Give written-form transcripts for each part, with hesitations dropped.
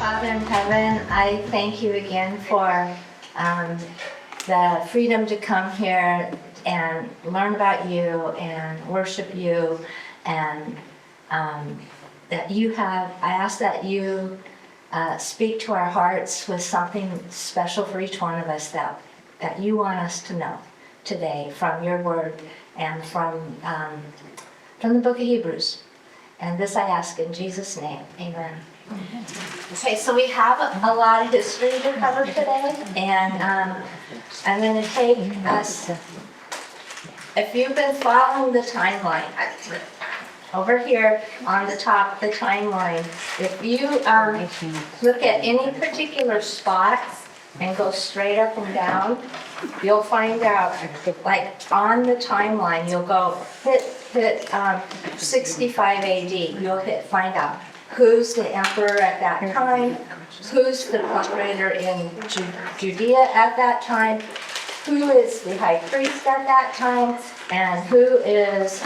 Father in heaven, I thank you again for the freedom to come here and learn about you and worship you, and that you have, I ask that you speak to our hearts with something special for each one of us that you want us to know today from your word and from the book of Hebrews. And this I ask in Jesus' name, amen. Okay, so we have a lot of history to cover today, and I'm going to take us, if you've been following the timeline, over here on the top, the timeline, if you look at any particular spot and go straight up and down, you'll find out, like on the timeline, you'll go hit 65 AD, you'll find out who's the emperor at that time, who's the procurator in Judea at that time, who is the high priest at that time, and who is,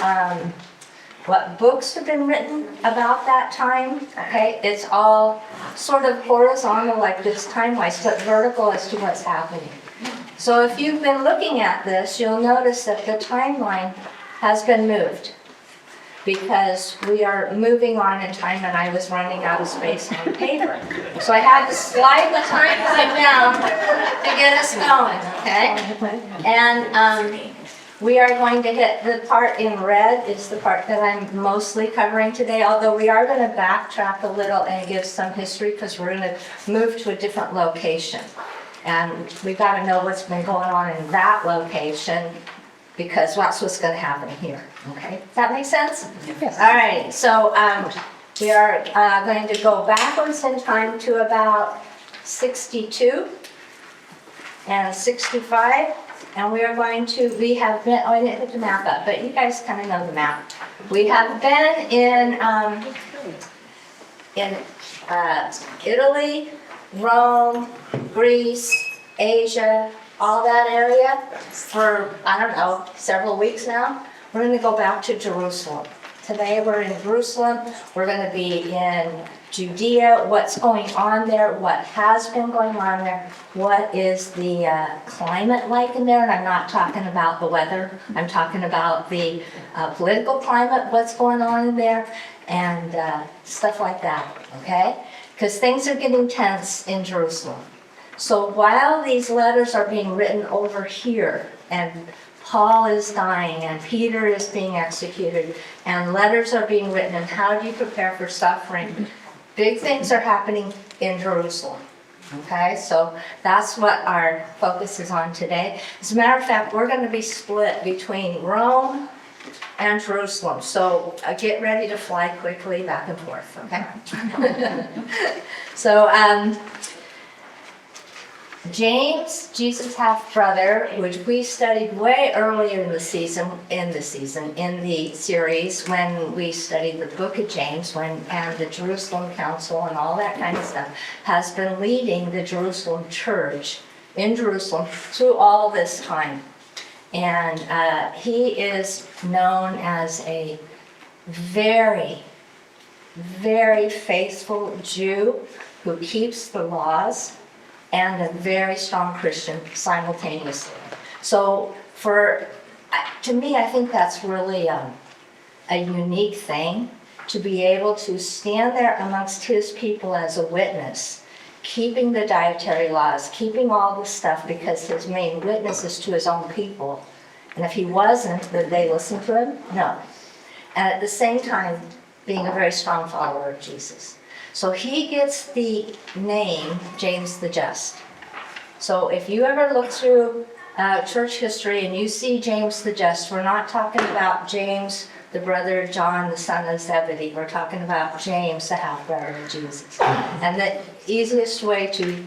what books have been written about that time. Okay, it's all sort of horizontal like this time-wise, but vertical as to what's happening. So if you've been looking at this, you'll notice that the timeline has been moved, because we are moving on in time and I was running out of space on paper. So I had to slide the timeline down to get us going, okay? And we are going to hit the part in red. It's the part that I'm mostly covering today, although we are going to backtrack a little and give some history because we're going to move to a different location. And we've got to know what's been going on in that location, because that's what's going to happen here. Okay, does that make sense? Yes. All right, so we are going to go backwards in time to about 62 and 65, and we are going to, we have been, oh, I didn't put the map up, but you guys kind of know the map. We have been in Italy, Rome, Greece, Asia, all that area for, I don't know, several weeks now. We're going to go back to Jerusalem. Today we're in Jerusalem. We're going to be in Judea, what's going on there, what has been going on there, what is the climate like in there, and I'm not talking about the weather, I'm talking about the political climate, what's going on in there, and stuff like that, okay? Because things are getting tense in Jerusalem. So while these letters are being written over here, and Paul is dying, and Peter is being executed, and letters are being written, and how do you prepare for suffering? Big things are happening in Jerusalem. Okay, so that's what our focus is on today. As a matter of fact, we're going to be split between Rome and Jerusalem. So get ready to fly quickly back and forth, okay? So, James, Jesus' half-brother, which we studied way earlier in the series when we studied the book of James, and the Jerusalem Council and all that kind of stuff, has been leading the Jerusalem church in Jerusalem through all this time. And he is known as a very, very faithful Jew who keeps the laws, and a very strong Christian simultaneously. So to me, I think that's really a unique thing, to be able to stand there amongst his people as a witness, keeping the dietary laws, keeping all this stuff, because his main witness is to his own people. And if he wasn't, would they listen to him? No. And at the same time, being a very strong follower of Jesus. So he gets the name James the Just. So if you ever look through church history and you see James the Just, we're not talking about James, the brother of John, the son of Zebedee. We're talking about James, the half-brother of Jesus. And the easiest way to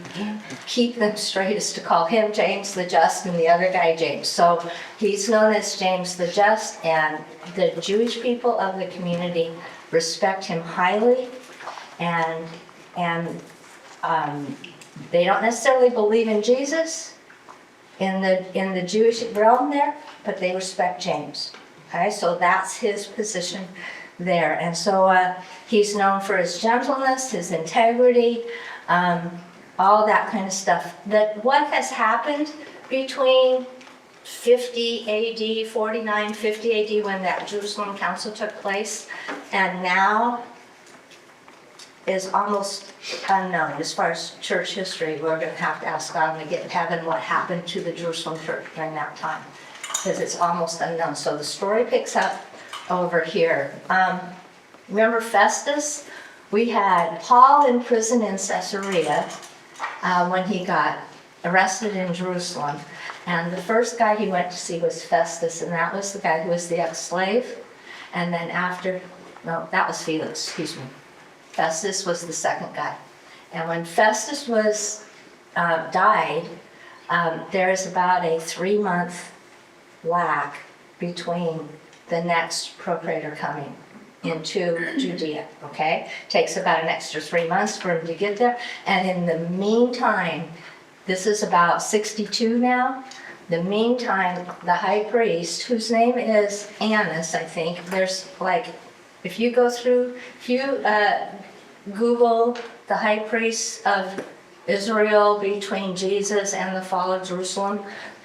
keep them straight is to call him James the Just and the other guy James. So he's known as James the Just, and the Jewish people of the community respect him highly. And they don't necessarily believe in Jesus in the Jewish realm there, but they respect James. Okay, so that's his position there. And so he's known for his gentleness, his integrity, all that kind of stuff. That what has happened between 50 AD, 49, 50 AD, when that Jerusalem Council took place, and now is almost unknown as far as church history. We're going to have to ask God when we get to heaven what happened to the Jerusalem church during that time, because it's almost unknown. So the story picks up over here. Remember Festus? We had Paul in prison in Caesarea when he got arrested in Jerusalem. And the first guy he went to see was Festus, and that was the guy who was the ex-slave. And then no, that was Felix, excuse me. Festus was the second guy. And when Festus died, there is about a 3-month lag between the next procurator coming into Judea, okay? Takes about an extra 3 months for him to get there. And in the meantime, this is about 62 now. The meantime, the high priest, whose name is Annas, I think, there's like, if you Google the high priest of Israel between Jesus and the fall of Jerusalem,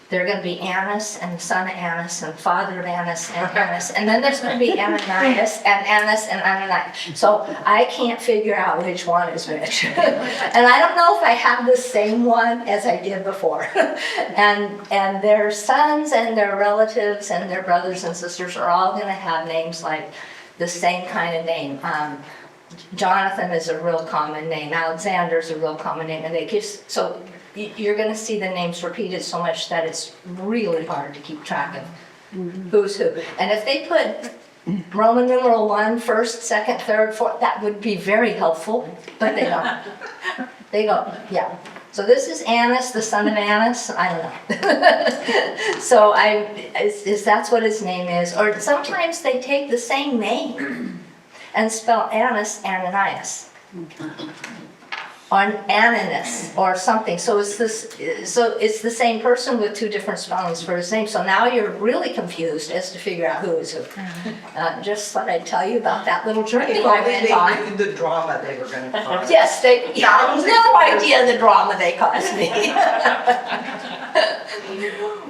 they're going to be Annas and the son of Annas and father of Annas and Annas. And then there's going to be Ananias and Annas and Ananias. So I can't figure out which one is which. And I don't know if I have the same one as I did before. And their sons and their relatives and their brothers and sisters are all going to have names like the same kind of name. Jonathan is a real common name. Alexander is a real common name. And they just, so you're going to see the names repeated so much that it's really hard to keep track of who's who. And if they put Roman numeral 1, first, second, third, fourth, that would be very helpful, but they don't. They go, yeah. So this is Annas, the son of Annas. I don't know. So that's what his name is. Or sometimes they take the same name and spell Annas, Ananias. Or Ananias or something. So it's the same person with 2 different spellings for his name. So now you're really confused as to figure out who is who. Just thought I'd tell you about that little journey I went on. The drama they were going to cause. Yes, no idea the drama they caused me.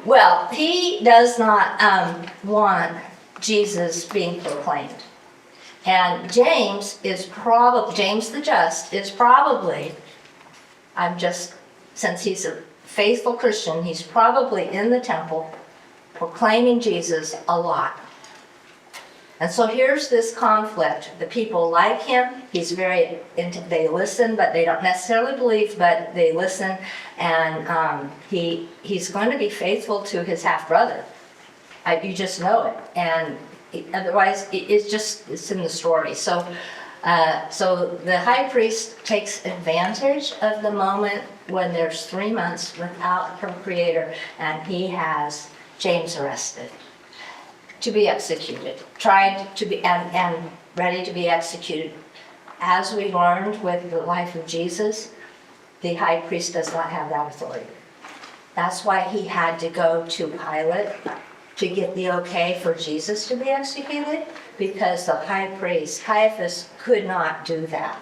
Well, he does not want Jesus being proclaimed. And James the Just is probably, since he's a faithful Christian, he's probably in the temple proclaiming Jesus a lot. And so here's this conflict. The people like him. They listen, but they don't necessarily believe, but they listen. And he's going to be faithful to his half-brother. You just know it. And otherwise, it's in the story. So the high priest takes advantage of the moment when there's 3 months without a procreator, and he has James arrested to be executed, tried to be and ready to be executed. As we learned with the life of Jesus, the high priest does not have that authority. That's why he had to go to Pilate to get the okay for Jesus to be executed, because the high priest, Caiaphas, could not do that.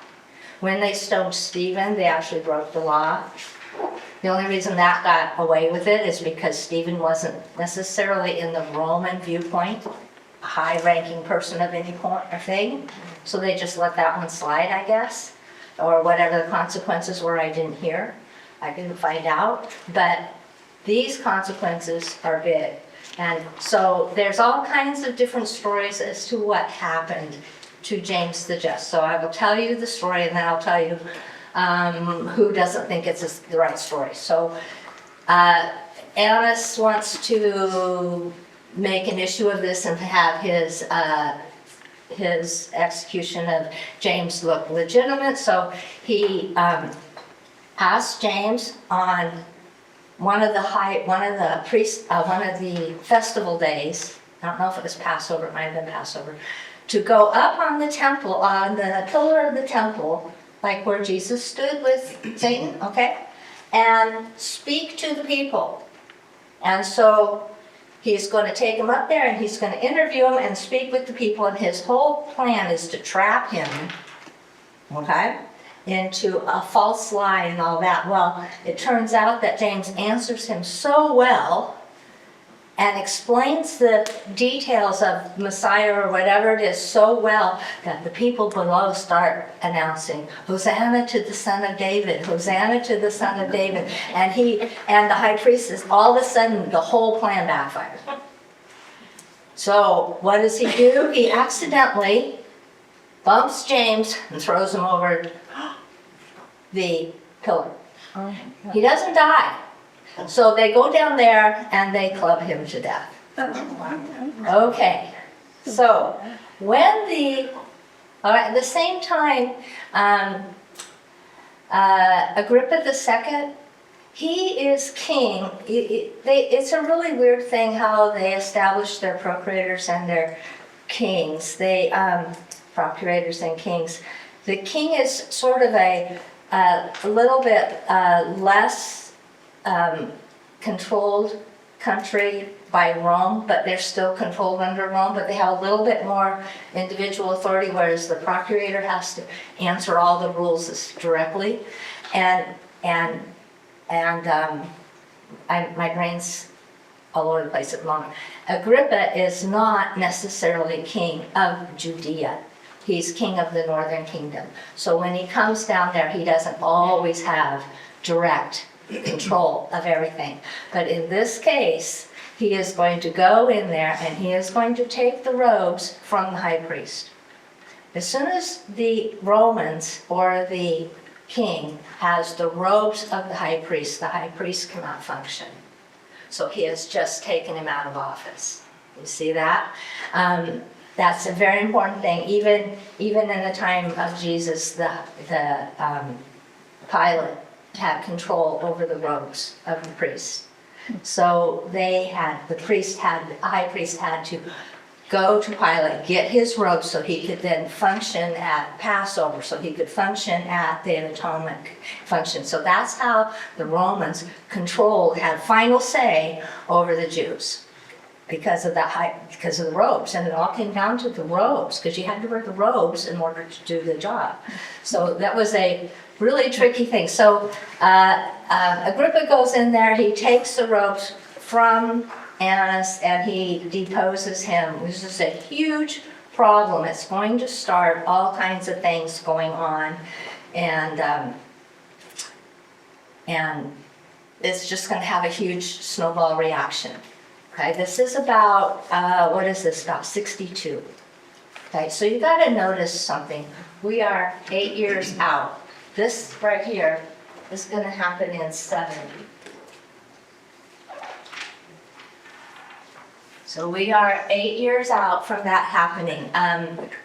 When they stoned Stephen, they actually broke the law. The only reason that got away with it is because Stephen wasn't necessarily in the Roman viewpoint, a high-ranking person of any point or thing. So they just let that one slide, I guess, or whatever the consequences were, I didn't hear. I didn't find out. But these consequences are big. And so there's all kinds of different stories as to what happened to James the Just. So I will tell you the story, and then I'll tell you who doesn't think it's the right story. So Annas wants to make an issue of this and have his execution of James look legitimate. So he asked James on one of the festival days, I don't know if it was Passover, it might have been Passover, to go up on the temple, on the pillar of the temple, like where Jesus stood with Satan, okay, and speak to the people. And so he's going to take him up there and he's going to interview him and speak with the people, and his whole plan is to trap him, okay, into a false lie and all that. Well, it turns out that James answers him so well and explains the details of Messiah or whatever it is so well that the people below start announcing, Hosanna to the Son of David, Hosanna to the Son of David. And the high priest is all of a sudden the whole plan backfires. So what does he do? He accidentally bumps James and throws him over the pillar. He doesn't die. So they go down there and they club him to death. Okay, so at the same time, Agrippa II, he is king. It's a really weird thing how they establish their procurators and their kings. Procurators and kings. The king is sort of a little bit less controlled country by Rome, but they're still controlled under Rome, but they have a little bit more individual authority, whereas the procurator has to answer all the rules directly. My brain's all over the place at the moment. Agrippa is not necessarily king of Judea. He's king of the northern kingdom. So when he comes down there, he doesn't always have direct control of everything. But in this case, he is going to go in there and he is going to take the robes from the high priest. As soon as the Romans or the king has the robes of the high priest cannot function. So he has just taken him out of office. You see that? That's a very important thing. Even in the time of Jesus, the Pilate had control over the robes of the priests. So the high priest had to go to Pilate, get his robes so he could then function at Passover, so he could function at the atonement function. So that's how the Romans had final say over the Jews because of the robes. And it all came down to the robes, because you had to wear the robes in order to do the job. So that was a really tricky thing. So Agrippa goes in there, he takes the robes from Annas and he deposes him. This is a huge problem. It's going to start all kinds of things going on, and it's just going to have a huge snowball reaction. Okay, this is about, about 62. Okay, so you got to notice something. We are 8 years out. This right here is going to happen in 70. So we are 8 years out from that happening.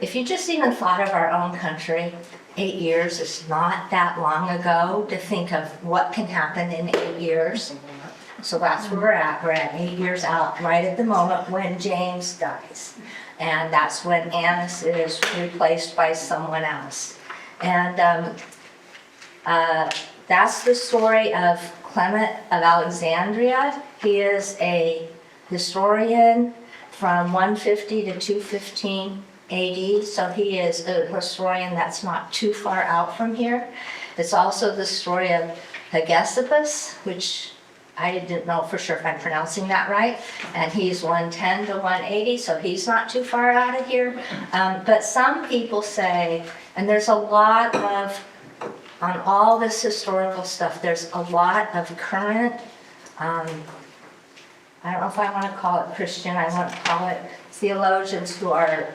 If you just even thought of our own country, 8 years is not that long ago to think of what can happen in 8 years. So that's where we're at. We're at 8 years out, right at the moment when James dies. And that's when Annas is replaced by someone else. And that's the story of Clement of Alexandria. He is a historian from 150 to 215 AD, so he is a historian that's not too far out from here. It's also the story of Hegesippus, which I didn't know for sure if I'm pronouncing that right, and he's 110 to 180, so he's not too far out of here. But some people say, and there's a lot of, on all this historical stuff, there's a lot of current, I don't know if I want to call it Christian, I want to call it theologians who are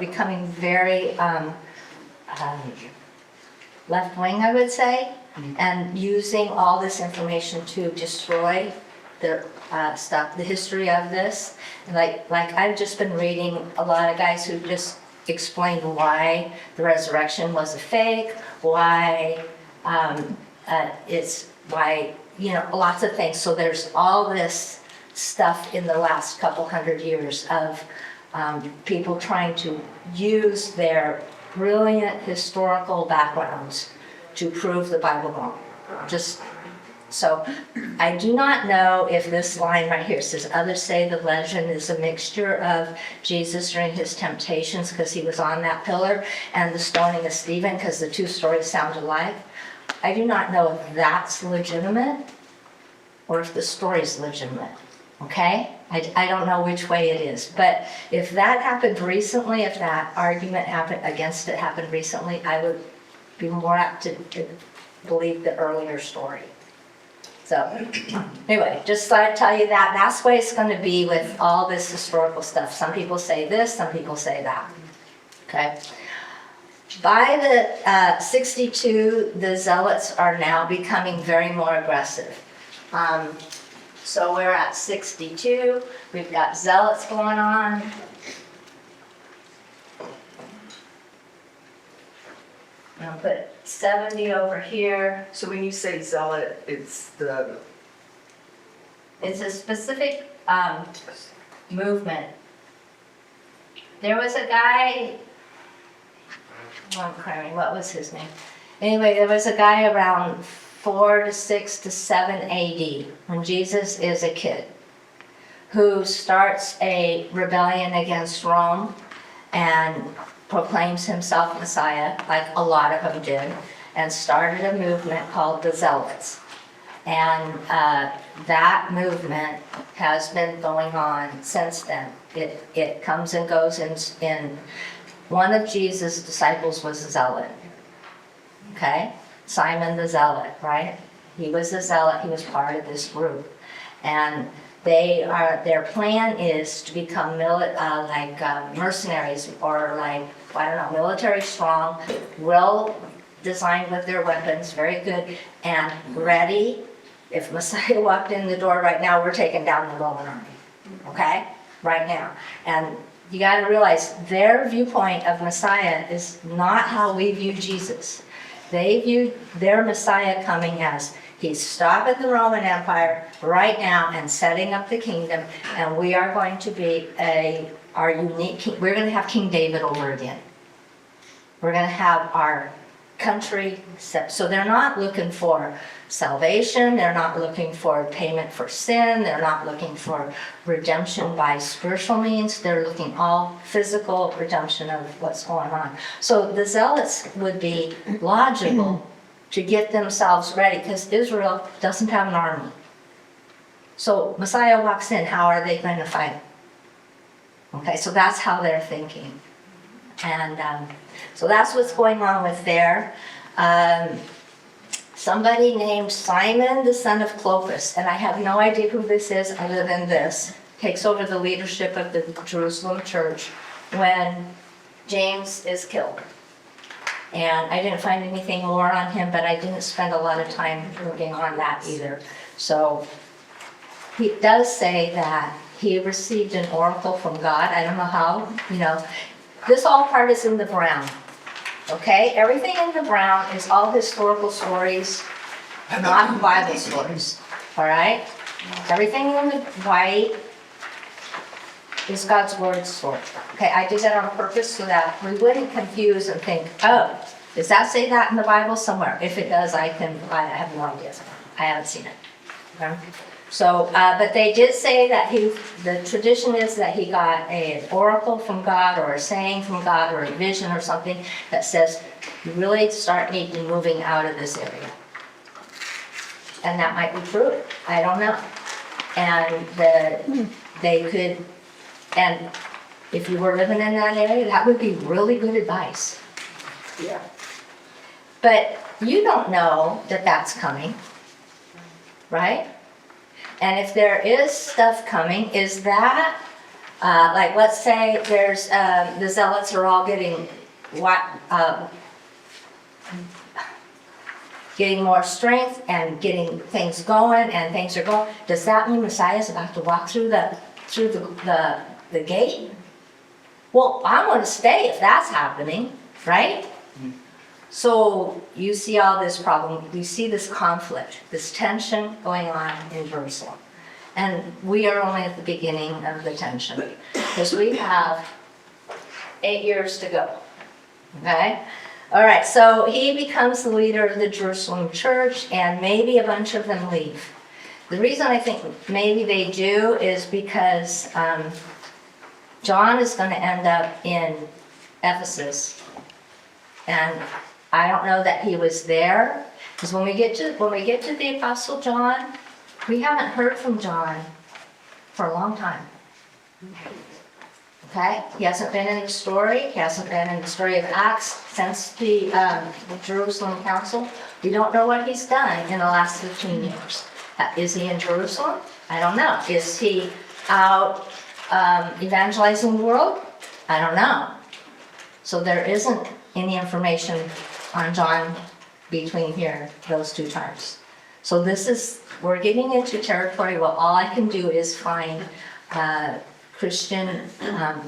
becoming very left-wing, I would say, and using all this information to destroy the stuff, the history of this. Like I've just been reading a lot of guys who just explained why the resurrection was a fake, why lots of things. So there's all this stuff in the last couple hundred years of people trying to use their brilliant historical backgrounds to prove the Bible wrong. Just So I do not know if this line right here says, others say the legend is a mixture of Jesus during his temptations because he was on that pillar and the stoning of Stephen because the two stories sound alike. I do not know if that's legitimate or if the story's legitimate, okay? I don't know which way it is. But if that happened recently, if that argument happened against it happened recently, I would be more apt to believe the earlier story. So anyway, just thought I'd tell you that. That's the way it's going to be with all this historical stuff. Some people say this, some people say that. Okay. By the 62, the Zealots are now becoming very more aggressive. So we're at 62. We've got Zealots going on. I'll put 70 over here. So when you say zealot, it's It's a specific movement. There was a guy, what was his name? Anyway, there was a guy around 4 to 6 to 7 AD, when Jesus is a kid, who starts a rebellion against Rome and proclaims himself Messiah, like a lot of them did, and started a movement called the Zealots. And that movement has been going on since then. It comes and goes in one of Jesus' disciples was a zealot, okay? Simon the Zealot, right? He was a zealot, he was part of this group. And their plan is to become mercenaries or military strong, well designed with their weapons, very good, and ready. If Messiah walked in the door right now, we're taking down the Roman army, okay? Right now. And you got to realize their viewpoint of Messiah is not how we view Jesus. They view their Messiah coming as he's stopping the Roman Empire right now and setting up the kingdom, and we are going to be our unique king. We're going to have King David over again. We're going to have our country set. So they're not looking for salvation. They're not looking for payment for sin. They're not looking for redemption by spiritual means. They're looking all physical redemption of what's going on. So the Zealots would be logical to get themselves ready because Israel doesn't have an army. So Messiah walks in, how are they going to fight? Okay, so that's how they're thinking. And so that's what's going on with there. Somebody named Simon, the son of Clopas, and I have no idea who this is other than this, takes over the leadership of the Jerusalem church when James is killed. And I didn't find anything more on him, but I didn't spend a lot of time looking on that either. So he does say that he received an oracle from God. I don't know how, This all part is in the brown, okay? Everything in the brown is all historical stories, not Bible stories, all right? Everything in the white is God's word story. Okay, I did that on purpose so that we wouldn't confuse and think, oh, does that say that in the Bible somewhere? If it does, I have no idea. I haven't seen it. Okay? So, but they did say that the tradition is that he got an oracle from God or a saying from God or a vision or something that says, you really need to moving out of this area. And that might be true. I don't know. And they could, and if you were living in that area, that would be really good advice. yeah. But you don't know that that's coming, right? And if there is stuff coming, is that, let's say there's, the Zealots are all getting more strength and getting things going and things are going. Does that mean Messiah's about to walk through the gate? Well, I'm going to stay if that's happening, right? So you see all this problem, you see this conflict, this tension going on in Jerusalem. And we are only at the beginning of the tension because we have 8 years to go, okay? All right, so he becomes the leader of the Jerusalem church, and maybe a bunch of them leave. The reason I think maybe they do is because John is going to end up in Ephesus, and I don't know that he was there, because when we get to the Apostle John, we haven't heard from John for a long time. Okay, he hasn't been in the story. He hasn't been in the story of Acts since the Jerusalem Council. We don't know what he's done in the last 15 years. Is he in Jerusalem? I don't know. Is he out evangelizing the world? I don't know. So there isn't any information on John between here, those two times. So we're getting into territory where all I can do is find Christian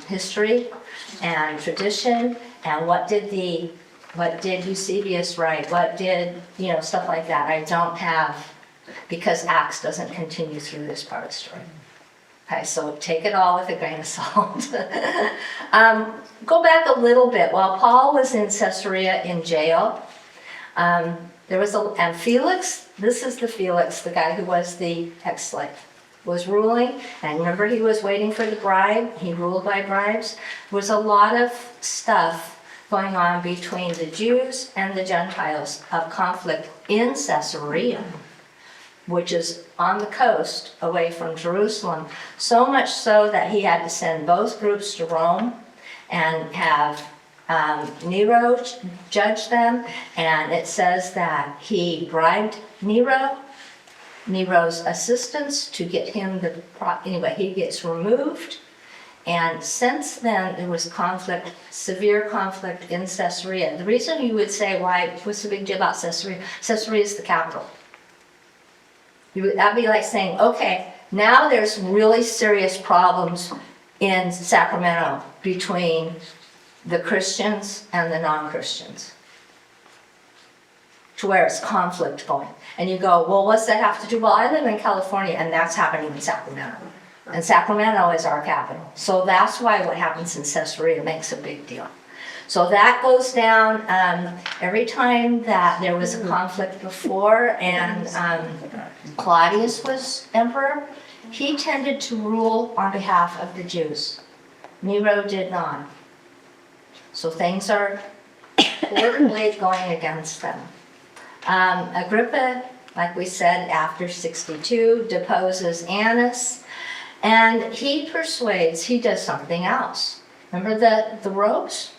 history and tradition, and what did Eusebius write? What did, stuff like that. I don't have, because Acts doesn't continue through this part of the story. Okay, so take it all with a grain of salt. Go back a little bit. While Paul was in Caesarea in jail, there was and Felix, this is the Felix, the guy who was the ex-slave, was ruling, and remember he was waiting for the bribe, he ruled by bribes. There was a lot of stuff going on between the Jews and the Gentiles of conflict in Caesarea, which is on the coast away from Jerusalem, so much so that he had to send both groups to Rome and have Nero judge them, and it says that he bribed Nero's assistants to get him anyway, he gets removed. And since then, there was conflict, severe conflict in Caesarea. The reason you would say, what's the big deal about Caesarea? Caesarea is the capital. That'd be like saying, okay, now there's really serious problems in Sacramento between the Christians and the non-Christians, to where it's conflict going. And you go, well, what's that have to do? Well, I live in California, and that's happening in Sacramento. And Sacramento is our capital. So that's why what happens in Caesarea makes a big deal. So that goes down every time that there was a conflict before, and Claudius was emperor, he tended to rule on behalf of the Jews. Nero did not. So things are politically going against them. Agrippa, like we said, after 62, deposes Annas, and he does something else. Remember the robes?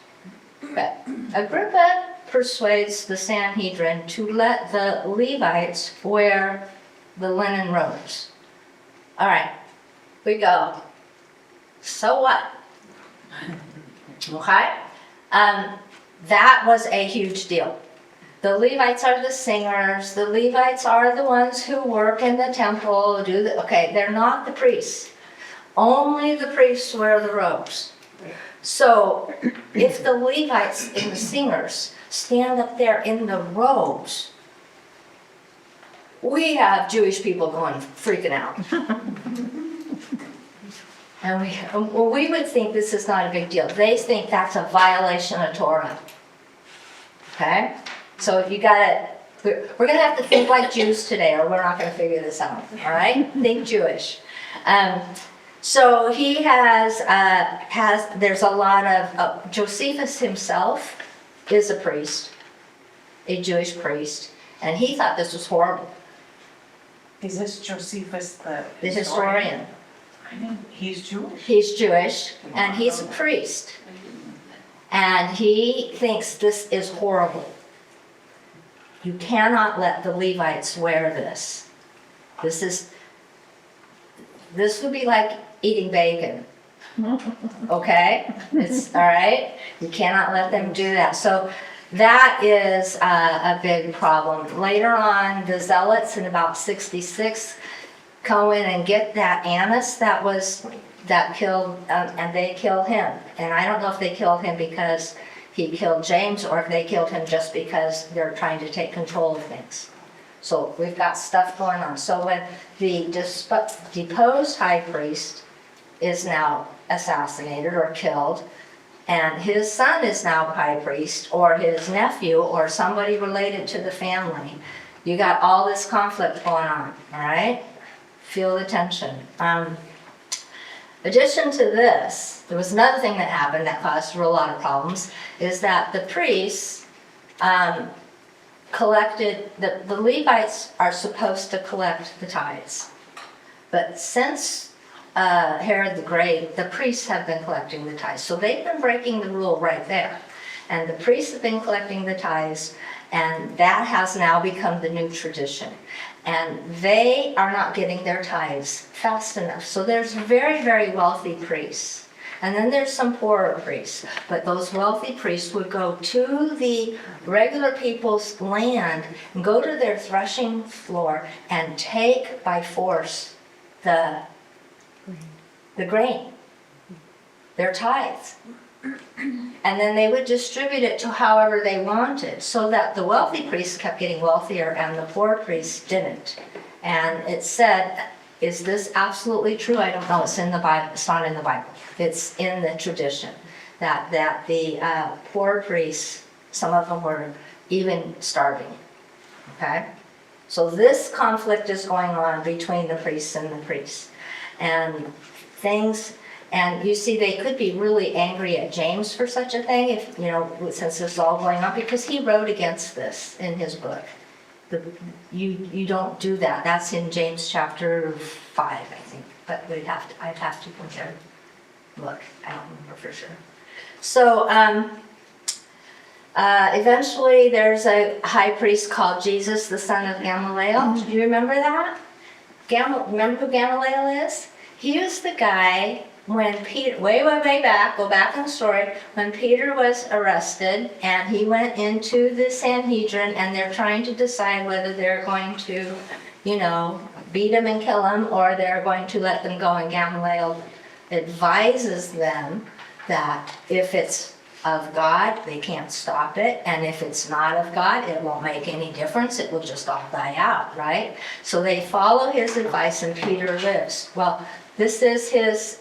Agrippa persuades the Sanhedrin to let the Levites wear the linen robes. All right, we go. So what? Okay? That was a huge deal. The Levites are the singers. The Levites are the ones who work in the temple. Okay, they're not the priests. Only the priests wear the robes. So if the Levites and the singers stand up there in the robes, we have Jewish people freaking out. And we would think this is not a big deal. They think that's a violation of Torah. Okay? So we're going to have to think like Jews today, or we're not going to figure this out. All right? Think Jewish. So he there's a lot of, Josephus himself is a priest, a Jewish priest, and he thought this was horrible. Is this Josephus the historian? I mean, he's Jewish. He's Jewish, and he's a priest. And he thinks this is horrible. You cannot let the Levites wear this. This would be like eating bacon. Okay? It's all right? You cannot let them do that. So that is a big problem. Later on, the Zealots in about 66 go in and get that Annas that killed, and they kill him. And I don't know if they killed him because he killed James, or if they killed him just because they're trying to take control of things. So we've got stuff going on. So when the deposed high priest is now assassinated or killed, and his son is now high priest, or his nephew, or somebody related to the family. You got all this conflict going on, all right? Feel the tension. Addition to this, there was another thing that happened that caused a real lot of problems, is that the priests collected, the Levites are supposed to collect the tithes. But since Herod the Great, the priests have been collecting the tithes. So they've been breaking the rule right there. And the priests have been collecting the tithes, and that has now become the new tradition. And they are not getting their tithes fast enough. So there's very, very wealthy priests. And then there's some poorer priests. But those wealthy priests would go to the regular people's land and go to their threshing floor and take by force the grain, their tithes. And then they would distribute it to however they wanted, so that the wealthy priests kept getting wealthier and the poor priests didn't. And it said, is this absolutely true? I don't know. It's in the Bible. It's not in the Bible. It's in the tradition that the poor priests, some of them were even starving. Okay? So this conflict is going on between the priests and the priests. And things, and you see they could be really angry at James for such a thing, if, you know, since this is all going on, because he wrote against this in his book. You don't do that. That's in James chapter 5, I think. But I'd have to compare. Look, I don't remember for sure. So eventually there's a high priest called Jesus, the son of Gamaliel. Do you remember that? Remember who Gamaliel is? He was the guy when Peter, way back, go back in the story, when Peter was arrested and he went into the Sanhedrin and they're trying to decide whether they're going to, you know, beat him and kill him or they're going to let them go, and Gamaliel advises them that if it's of God, they can't stop it, and if it's not of God, it won't make any difference, it will just all die out, right? So they follow his advice and Peter lives. Well, this is his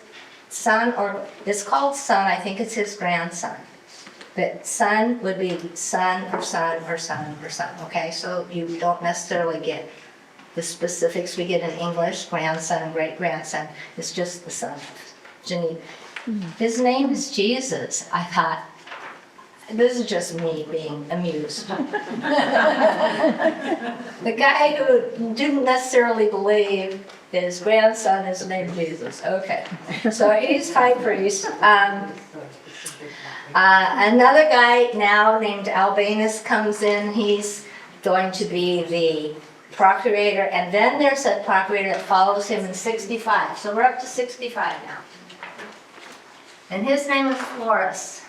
son, or it's called son, I think it's his grandson. But son would be son or son or son or son, okay? So you don't necessarily get the specifics we get in English, grandson and great-grandson. It's just the son of Janine. His name is Jesus. I thought, this is just me being amused. The guy who didn't necessarily believe his grandson is named Jesus. Okay, so he's high priest. Another guy now named Albanus comes in. He's going to be the procurator, and then there's a procurator that follows him in 65. So we're up to 65 now. And his name is Florus.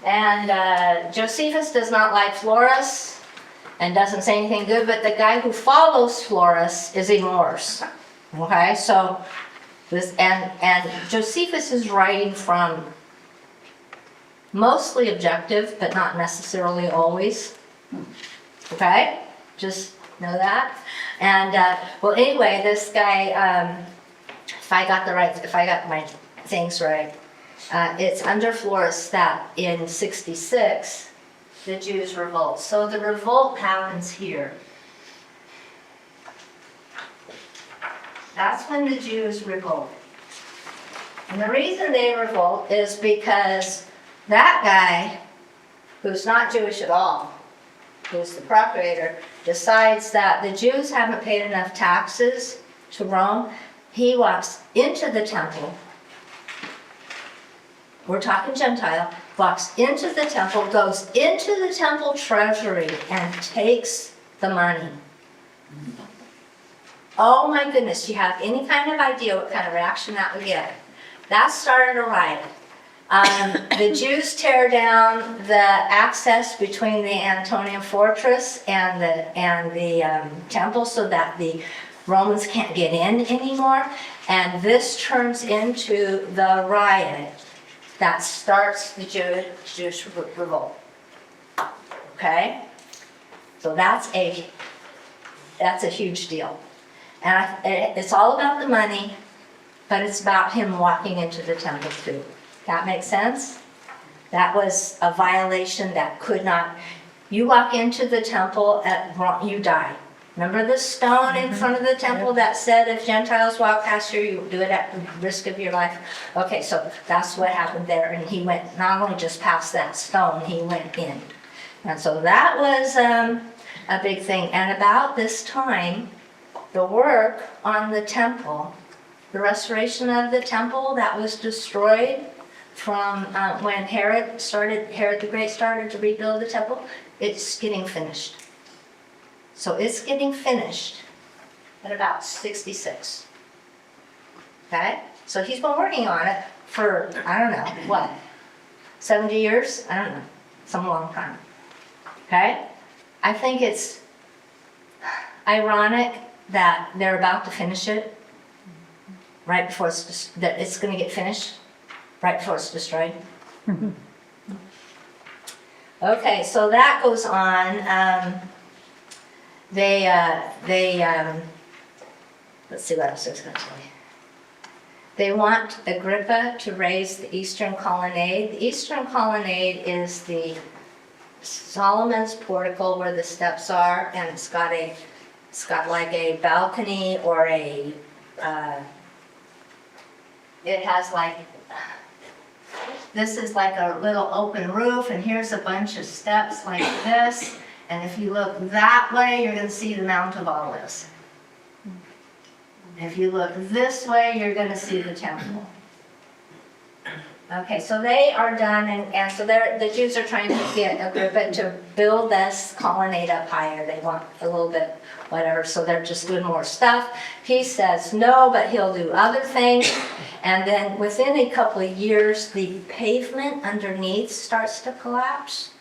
And Josephus does not like Florus and doesn't say anything good, but the guy who follows Florus is even worse. Okay, so this, and Josephus is writing from mostly objective, but not necessarily always. Okay, just know that. And well, anyway, this guy, if I got my things right, it's under Florus that in 66 the Jews revolt. So the revolt happens here. That's when the Jews revolt. And the reason they revolt is because that guy, who's not Jewish at all, who's the procurator, decides that the Jews haven't paid enough taxes to Rome. He walks into the temple. We're talking Gentile, walks into the temple, goes into the temple treasury and takes the money. Oh my goodness, do you have any kind of idea what kind of reaction that would get? That started a riot. The Jews tear down the access between the Antonia fortress and the temple so that the Romans can't get in anymore. And this turns into the riot that starts the Jewish revolt. Okay? So that's a huge deal. And it's all about the money, but it's about him walking into the temple too. That makes sense? That was a violation that could not, you walk into the temple, you die. Remember the stone in front of the temple that said if Gentiles walk past you, you do it at the risk of your life? Okay, so that's what happened there, and he went not only just past that stone, he went in. And so that was a big thing. And about this time, the work on the temple, the restoration of the temple that was destroyed from when Herod the Great started to rebuild the temple, it's getting finished. So it's getting finished at about 66. Okay? So he's been working on it for, I don't know, what, 70 years? I don't know, some long time. Okay? I think it's ironic that they're about to finish it right before that it's going to get finished right before it's destroyed. Okay, so that goes on. Let's see what else I was going to tell you. They want Agrippa to raise the Eastern Colonnade. The Eastern Colonnade is the Solomon's portico where the steps are, and it's got like a balcony or it has like, this is like a little open roof, and here's a bunch of steps like this. And if you look that way, you're going to see the Mount of Olives. If you look this way, you're going to see the temple. Okay, so they are done, and so the Jews are trying to get Agrippa to build this colonnade up higher. They want a little bit whatever, so they're just doing more stuff. He says no, but he'll do other things. And then within a couple of years, the pavement underneath starts to collapse.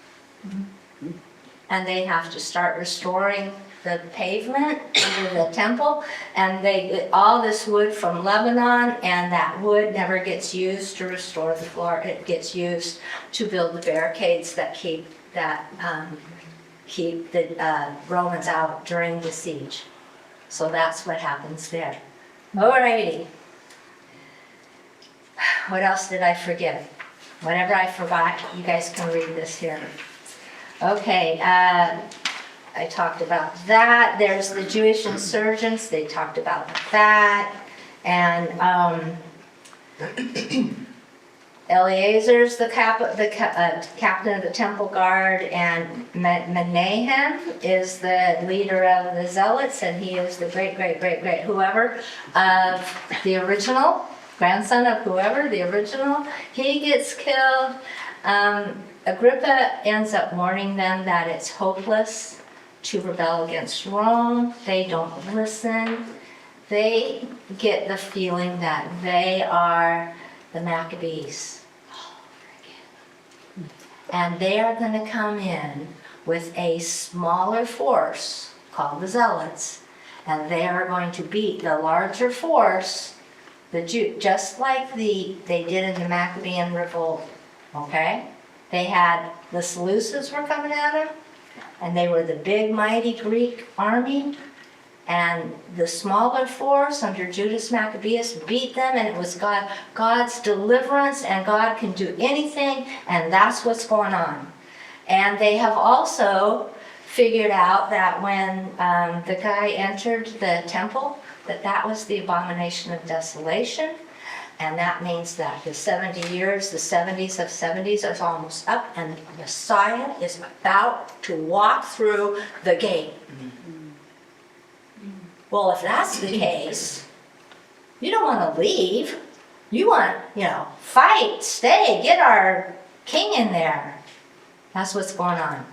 And they have to start restoring the pavement under the temple, and they get all this wood from Lebanon, and that wood never gets used to restore the floor. It gets used to build the barricades that keep the Romans out during the siege. So that's what happens there. Alrighty. What else did I forget? Whatever I forgot, you guys can read this here. Okay, I talked about that. There's the Jewish insurgents. They talked about that. And Eleazar's the captain of the temple guard, and Menahem is the leader of the zealots, and he is the great whoever of the original, grandson of whoever, the original. He gets killed. Agrippa ends up warning them that it's hopeless to rebel against Rome. They don't listen. They get the feeling that they are the Maccabees all over again. And they are going to come in with a smaller force called the Zealots, and they are going to beat the larger force, the Jew, just like they did in the Maccabean revolt. Okay? They had the Seleucids were coming at them, and they were the big, mighty Greek army, and the smaller force under Judas Maccabeus beat them, and it was God's deliverance, and God can do anything, and that's what's going on. And they have also figured out that when the guy entered the temple, that was the abomination of desolation. And that means that the 70 years, the 70s of 70s is almost up, and the Messiah is about to walk through the gate. Well, if that's the case, you don't want to leave. You want, fight, stay, get our king in there. That's what's going on.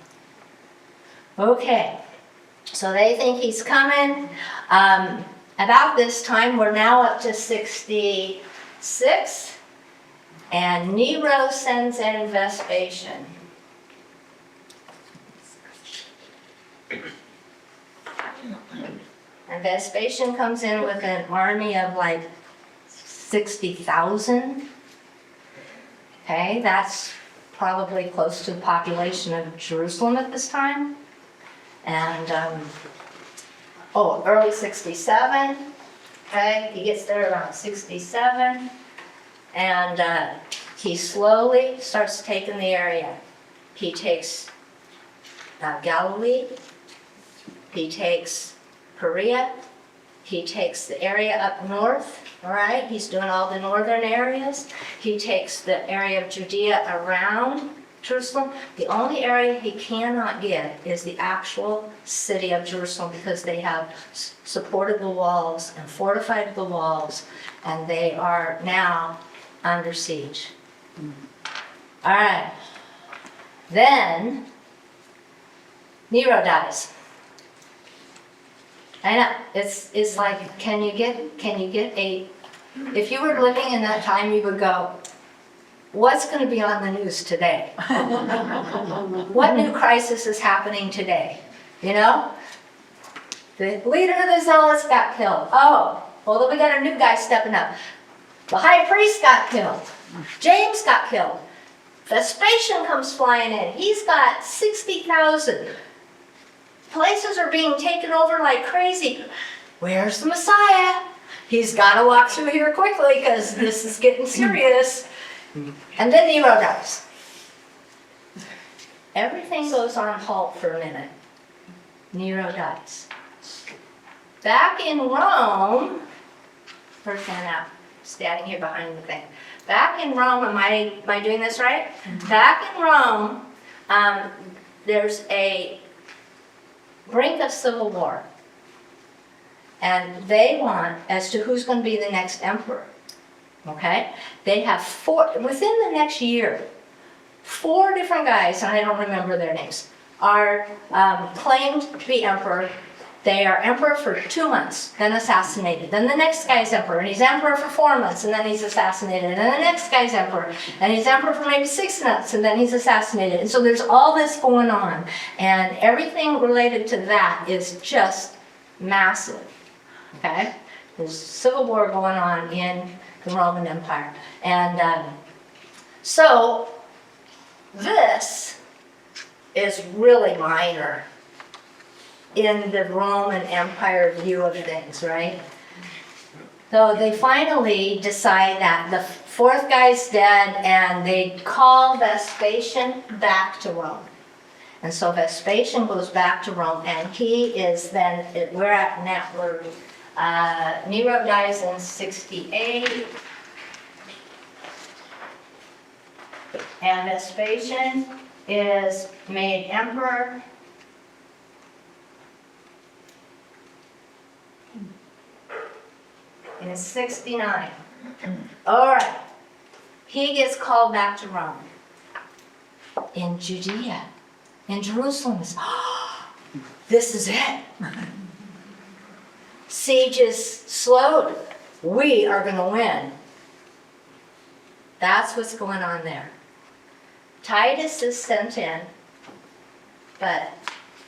Okay, so they think he's coming. About this time, we're now up to 66, and Nero sends in Vespasian. And Vespasian comes in with an army of like 60,000. Okay, that's probably close to the population of Jerusalem at this time. And, early 67. Okay, he gets there around 67, and he slowly starts taking the area. He takes Galilee, he takes Perea, he takes the area up north, all right? He's doing all the northern areas. He takes the area of Judea around Jerusalem. The only area he cannot get is the actual city of Jerusalem, because they have supported the walls and fortified the walls, and they are now under siege. All right. Then Nero dies. I know, it's like, can you get a, if you were living in that time, you would go, what's going to be on the news today? What new crisis is happening today? You know? The leader of the zealots got killed. Oh, well, then we got a new guy stepping up. The high priest got killed. James got killed. Vespasian comes flying in. He's got 60,000. Places are being taken over like crazy. Where's the Messiah? He's got to walk through here quickly because this is getting serious. And then Nero dies. Everything goes on halt for a minute. Nero dies. Back in Rome, first hand out, standing here behind the thing. Back in Rome, am I doing this right? Back in Rome, there's a brink of civil war. And they want, as to who's going to be the next emperor. Okay? They have within the next year, 4 different guys, and I don't remember their names, are claimed to be emperor. They are emperor for 2 months, then assassinated. Then the next guy's emperor, and he's emperor for 4 months, and then he's assassinated. And then the next guy's emperor, and he's emperor for maybe 6 months, and then he's assassinated. And so there's all this going on, and everything related to that is just massive. Okay? There's civil war going on in the Roman Empire. And so this is really minor in the Roman Empire view of things, right? So they finally decide that the 4th guy's dead, and they call Vespasian back to Rome. And so Vespasian goes back to Rome, and he is then, we're at now, Nero dies in 68, and Vespasian is made emperor in 69. All right, he gets called back to Rome. In Judea, in Jerusalem, this is it. Siege is slowed. We are going to win. That's what's going on there. Titus is sent in, but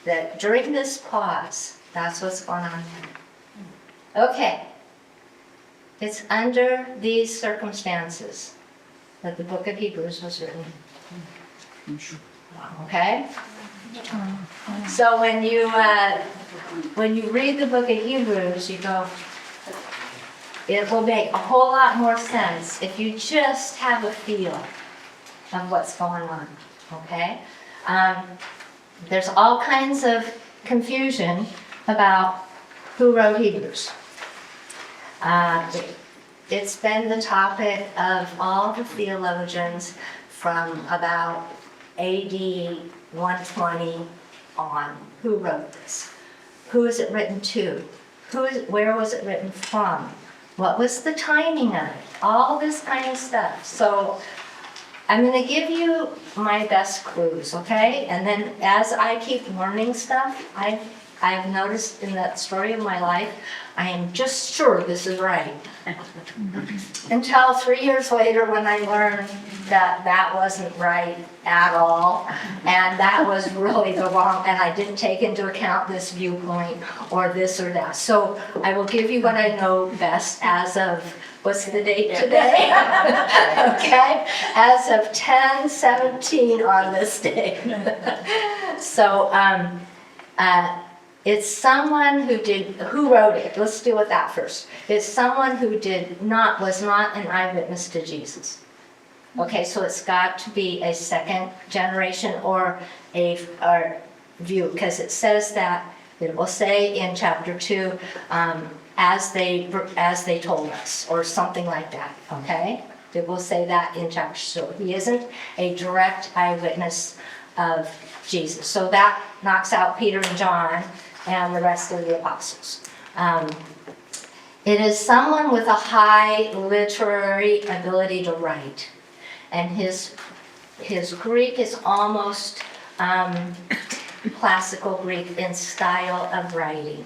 that during this pause, that's what's going on there. Okay. It's under these circumstances that the book of Hebrews was written. Okay? So when you read the book of Hebrews, you go, it will make a whole lot more sense if you just have a feel of what's going on. Okay? There's all kinds of confusion about who wrote Hebrews. It's been the topic of all the theologians from about AD 120 on. Who wrote this? Who is it written to? Where was it written from? What was the timing of it? All this kind of stuff. So I'm going to give you my best clues, okay? And then as I keep learning stuff, I've noticed in that story of my life, I am just sure this is right. Until 3 years later when I learned that that wasn't right at all, and that was really the wrong, and I didn't take into account this viewpoint or this or that. So I will give you what I know best as of, what's the date today? Okay? As of 10/17 on this day. So, It's someone who wrote it. Let's deal with that first. It's someone who was not an eyewitness to Jesus. Okay, so it's got to be a second generation or view, because it says that, it will say in chapter 2, as they told us, or something like that, okay? It will say that in chapter 2. So he isn't a direct eyewitness of Jesus. So that knocks out Peter and John and the rest of the apostles. It is someone with a high literary ability to write. And his Greek is almost classical Greek in style of writing.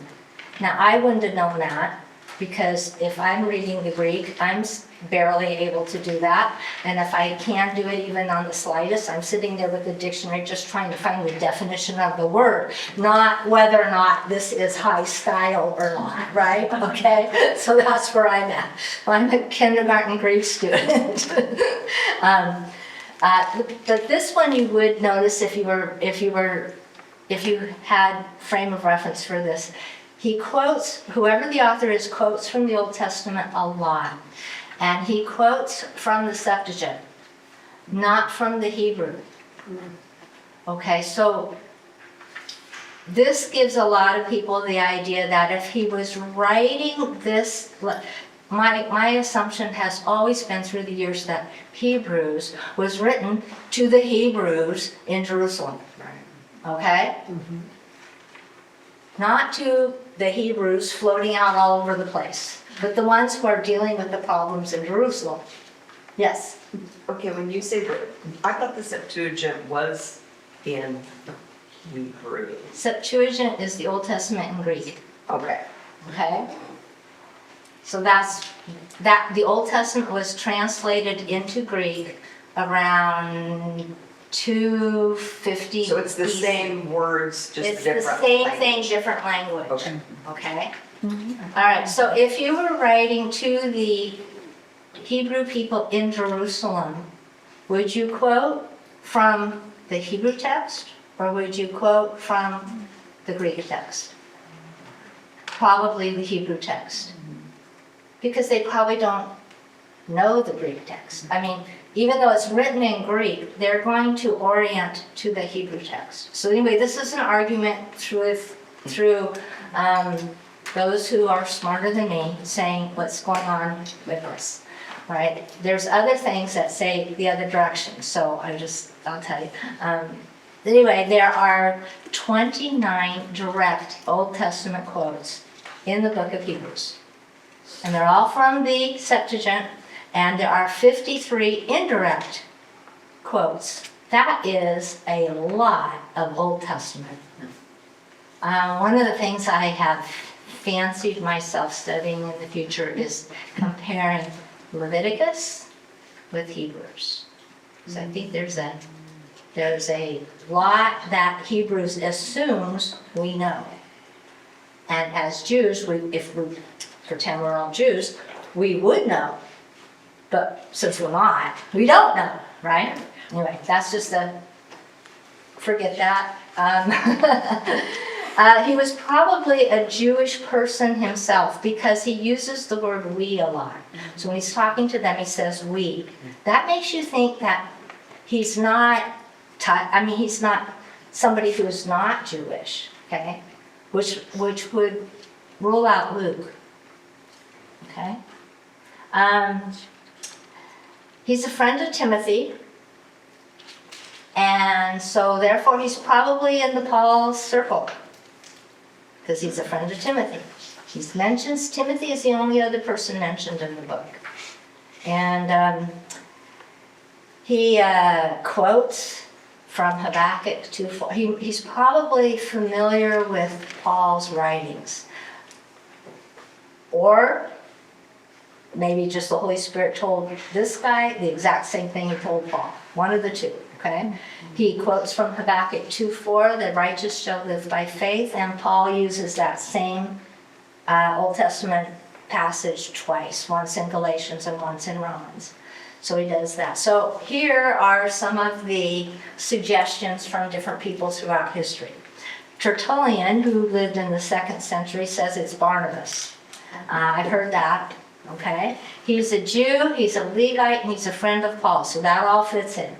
Now, I wouldn't have known that, because if I'm reading the Greek, I'm barely able to do that. And if I can't do it even on the slightest, I'm sitting there with the dictionary just trying to find the definition of the word, not whether or not this is high style or not, right? Okay, so that's where I'm at. Well, I'm a kindergarten Greek student. But this one you would notice if you had frame of reference for this. He quotes, whoever the author is, quotes from the Old Testament a lot. And he quotes from the Septuagint, not from the Hebrew. Okay, so this gives a lot of people the idea that if he was writing this, my assumption has always been through the years that Hebrews was written to the Hebrews in Jerusalem. Okay? Not to the Hebrews floating out all over the place, but the ones who are dealing with the problems in Jerusalem. Yes? Okay, when you say that, I thought the Septuagint was in Hebrew. Septuagint is the Old Testament in Greek. Okay. Okay? So that the Old Testament was translated into Greek around 250. So it's the BC. same words, just It's different the same language. thing, different language. Okay. Okay? All right, so if you were writing to the Hebrew people in Jerusalem, would you quote from the Hebrew text or would you quote from the Greek text? Probably the Hebrew text. Because they probably don't know the Greek text. I mean, even though it's written in Greek, they're going to orient to the Hebrew text. So anyway, this is an argument through those who are smarter than me saying what's going on with us, right? There's other things that say the other direction, so I'll tell you. Anyway, there are 29 direct Old Testament quotes in the book of Hebrews. And they're all from the Septuagint, and there are 53 indirect quotes. That is a lot of Old Testament. One of the things I have fancied myself studying in the future is comparing Leviticus with Hebrews. So I think there's a lot that Hebrews assumes we know. And as Jews, if we pretend we're all Jews, we would know. But since we're not, we don't know, right? Anyway, that's just forget that. He was probably a Jewish person himself because he uses the word we a lot. So when he's talking to them, he says we. That makes you think that he's not, he's not somebody who is not Jewish, okay? Which would rule out Luke, okay? He's a friend of Timothy, and so therefore he's probably in the Paul's circle, because he's a friend of Timothy. Timothy is the only other person mentioned in the book. And he quotes from Habakkuk 2:4. He's probably familiar with Paul's writings. Or maybe just the Holy Spirit told this guy the exact same thing he told Paul. One of the two, okay? He quotes from Habakkuk 2:4, the righteous shall live by faith, and Paul uses that same Old Testament passage twice, once in Galatians and once in Romans. So he does that. So here are some of the suggestions from different people throughout history. Tertullian, who lived in the 2nd century, says it's Barnabas. I've heard that, okay? He's a Jew, he's a Levite, and he's a friend of Paul, so that all fits in.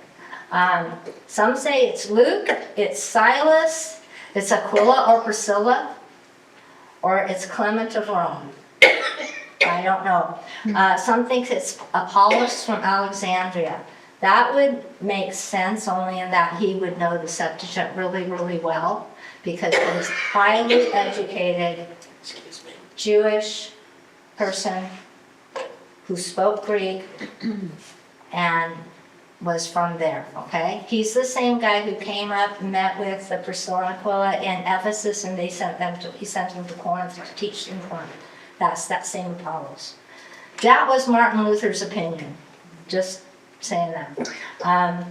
Some say it's Luke, it's Silas, it's Aquila or Priscilla, or it's Clement of Rome. I don't know. Some think it's Apollos from Alexandria. That would make sense only in that he would know the Septuagint really, really well, because he was highly educated Jewish person who spoke Greek and was from there, okay? He's the same guy who came up and met with the Priscilla and Aquila in Ephesus, and he sent them to Corinth to teach in Corinth. That's that same Apollos. That was Martin Luther's opinion. Just saying that.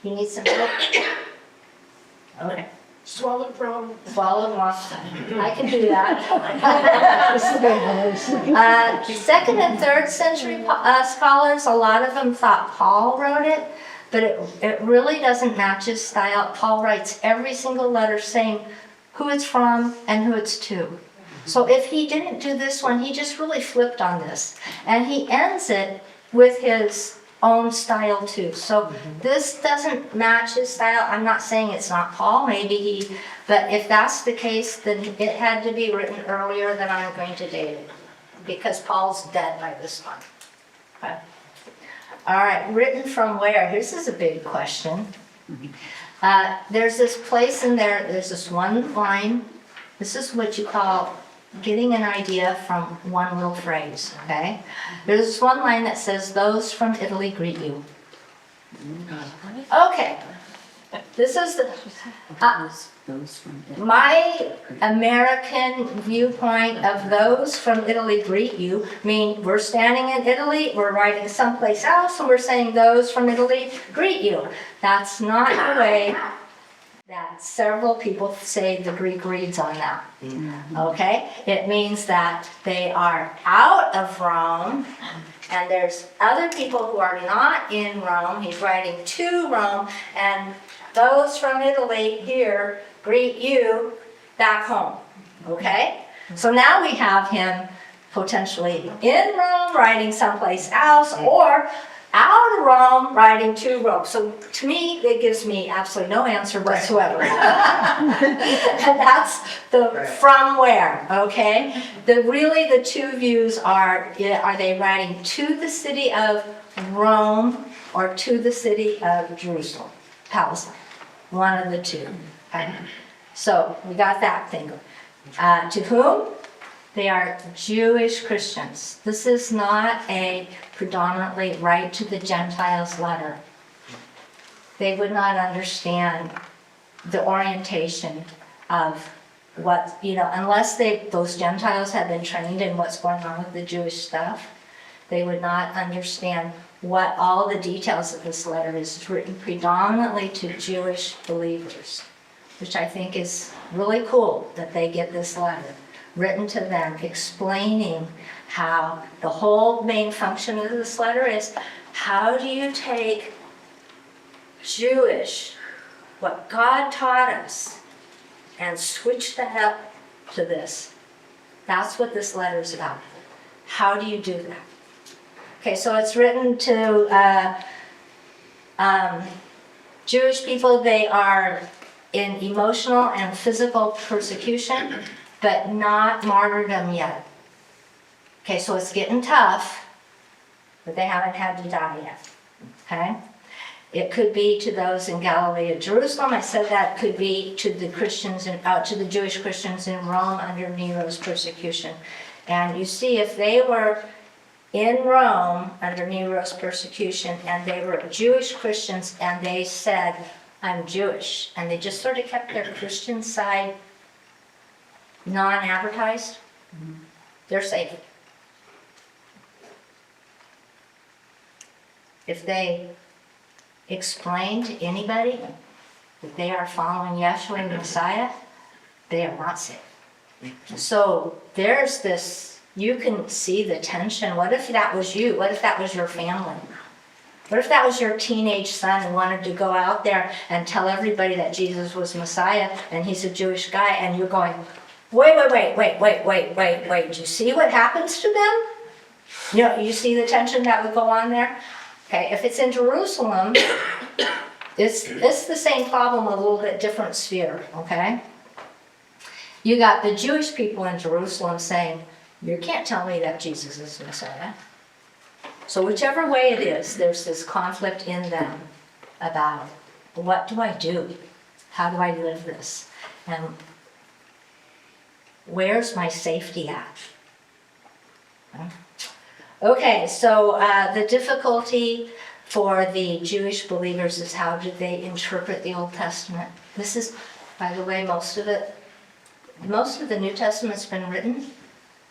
You need some help? Okay. Swallowed from. Swallow one. I can do that. 2nd and 3rd century scholars, a lot of them thought Paul wrote it, but it really doesn't match his style. Paul writes every single letter saying who it's from and who it's to. So if he didn't do this one, he just really flipped on this. And he ends it with his own style too. So this doesn't match his style. I'm not saying it's not Paul, but if that's the case, then it had to be written earlier than I'm going to date it, because Paul's dead by this time. Okay. All right, written from where? This is a big question. There's this place in there, there's this one line. This is what you call getting an idea from one little phrase, okay? There's this one line that says, "Those from Italy greet you." Okay. This is my American viewpoint of "those from Italy greet you" mean we're standing in Italy, we're writing someplace else, and we're saying "those from Italy greet you." That's not the way that several people say the Greek reads on that. Okay? It means that they are out of Rome, and there's other people who are not in Rome. He's writing to Rome, and those from Italy here greet you back home. Okay? So now we have him potentially in Rome, writing someplace else, or out of Rome, writing to Rome. So to me, it gives me absolutely no answer whatsoever. And that's the from where, okay? The two views are they writing to the city of Rome or to the city of Jerusalem, Palestine? One of the two. Okay? So we got that thing. To whom? They are Jewish Christians. This is not a predominantly write to the Gentiles letter. They would not understand the orientation of what, unless those Gentiles have been trained in what's going on with the Jewish stuff, they would not understand what all the details of this letter is. It's written predominantly to Jewish believers, which I think is really cool that they get this letter written to them, explaining how the whole main function of this letter is, how do you take Jewish, what God taught us, and switch that up to this? That's what this letter is about. How do you do that? Okay, so it's written to Jewish people. They are in emotional and physical persecution, but not martyrdom yet. Okay, so it's getting tough, but they haven't had to die yet. Okay? It could be to those in Galilee of Jerusalem. I said that could be to the Christians to the Jewish Christians in Rome under Nero's persecution. And you see, if they were in Rome under Nero's persecution and they were Jewish Christians and they said, "I'm Jewish," and they just sort of kept their Christian side non-advertised, they're safe. If they explain to anybody that they are following Yeshua the Messiah, they are not safe. So there's this, you can see the tension. What if that was you? What if that was your family? What if that was your teenage son and wanted to go out there and tell everybody that Jesus was Messiah and he's a Jewish guy, and you're going, wait, do you see what happens to them? You know, you see the tension that would go on there? Okay, if it's in Jerusalem, it's the same problem, a little bit different sphere, okay? You got the Jewish people in Jerusalem saying, you can't tell me that Jesus is the Messiah. So whichever way it is, there's this conflict in them about, what do I do? How do I live this? And where's my safety at? Okay, so the difficulty for the Jewish believers is, how do they interpret the Old Testament? This is, by the way, most of the New Testament's been written,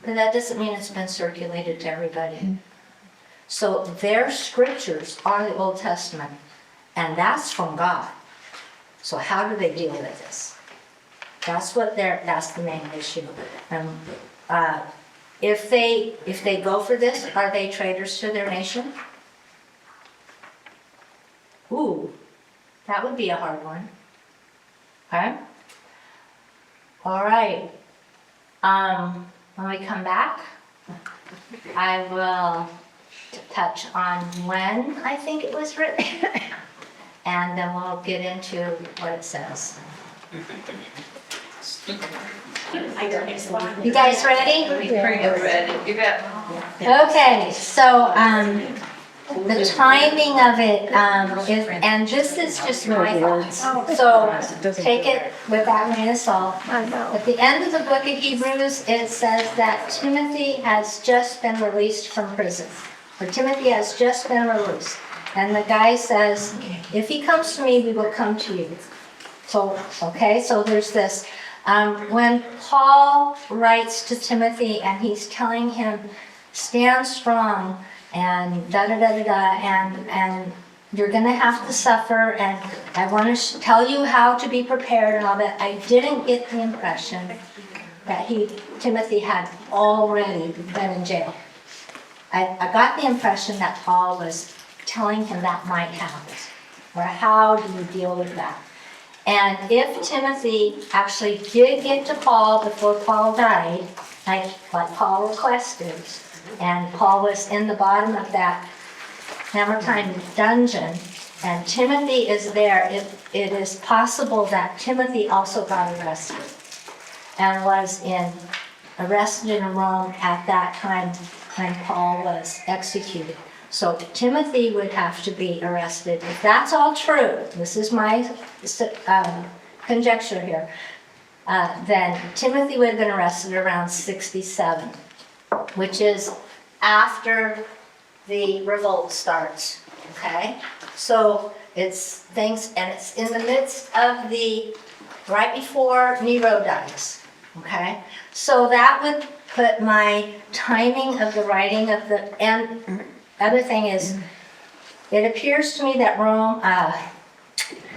but that doesn't mean it's been circulated to everybody. So their scriptures are the Old Testament, and that's from God. So how do they deal with this? That's the main issue. If they go for this, are they traitors to their nation? Ooh, that would be a hard one. Okay? All right. When we come back, I will touch on when I think it was written, and then we'll get into what it says. You guys ready? Pretty ready. You bet. Okay, so the timing of it is, and this is just my thoughts, so take it with that grain of salt. At the end of the book of Hebrews, it says that Timothy has just been released from prison, or Timothy has just been released. And the guy says, if he comes to me, we will come to you. So, okay, so there's this. When Paul writes to Timothy and he's telling him, stand strong and and you're going to have to suffer, and I want to tell you how to be prepared and all that, I didn't get the impression that Timothy had already been in jail. I got the impression that Paul was telling him that might happen, or how do you deal with that? And if Timothy actually did get to Paul before Paul died, like Paul requested, and Paul was in the bottom of that Hammer-Time dungeon, and Timothy is there, it is possible that Timothy also got arrested, and was arrested in Rome at that time when Paul was executed. So Timothy would have to be arrested. If that's all true, this is my conjecture here, then Timothy would have been arrested around 67, which is after the revolt starts, okay? So it's in the midst of right before Nero dies, okay? So that would put my timing of the writing of and other thing is, it appears to me that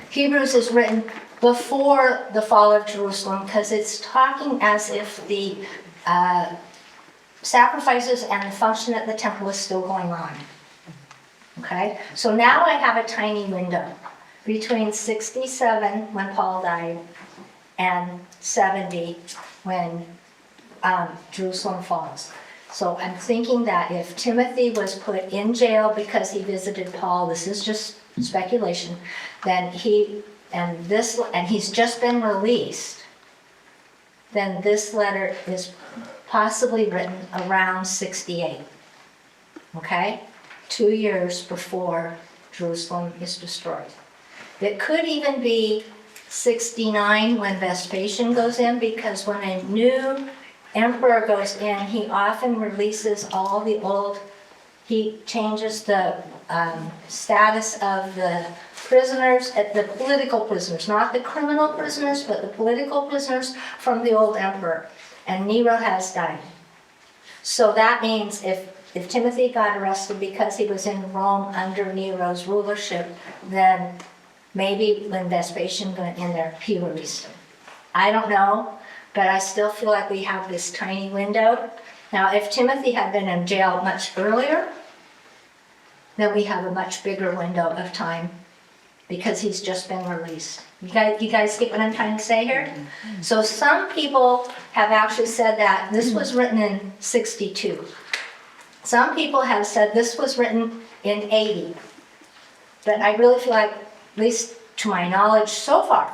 Hebrews is written before the fall of Jerusalem, because it's talking as if the sacrifices and the function at the temple is still going on. Okay? So now I have a tiny window between 67, when Paul died, and 70, when Jerusalem falls. So I'm thinking that if Timothy was put in jail because he visited Paul, this is just speculation, then he's just been released, then this letter is possibly written around 68. Okay? 2 years before Jerusalem is destroyed. It could even be 69 when Vespasian goes in, because when a new emperor goes in, he often releases all the old, he changes the status of the prisoners, the political prisoners, not the criminal prisoners, but the political prisoners from the old emperor. And Nero has died. So that means if Timothy got arrested because he was in Rome under Nero's rulership, then maybe when Vespasian went in there, he released him. I don't know. But I still feel like we have this tiny window. Now, if Timothy had been in jail much earlier, then we have a much bigger window of time because he's just been released. You guys get what I'm trying to say here? So some people have actually said that this was written in 62. Some people have said this was written in 80. But I really feel like, at least to my knowledge so far,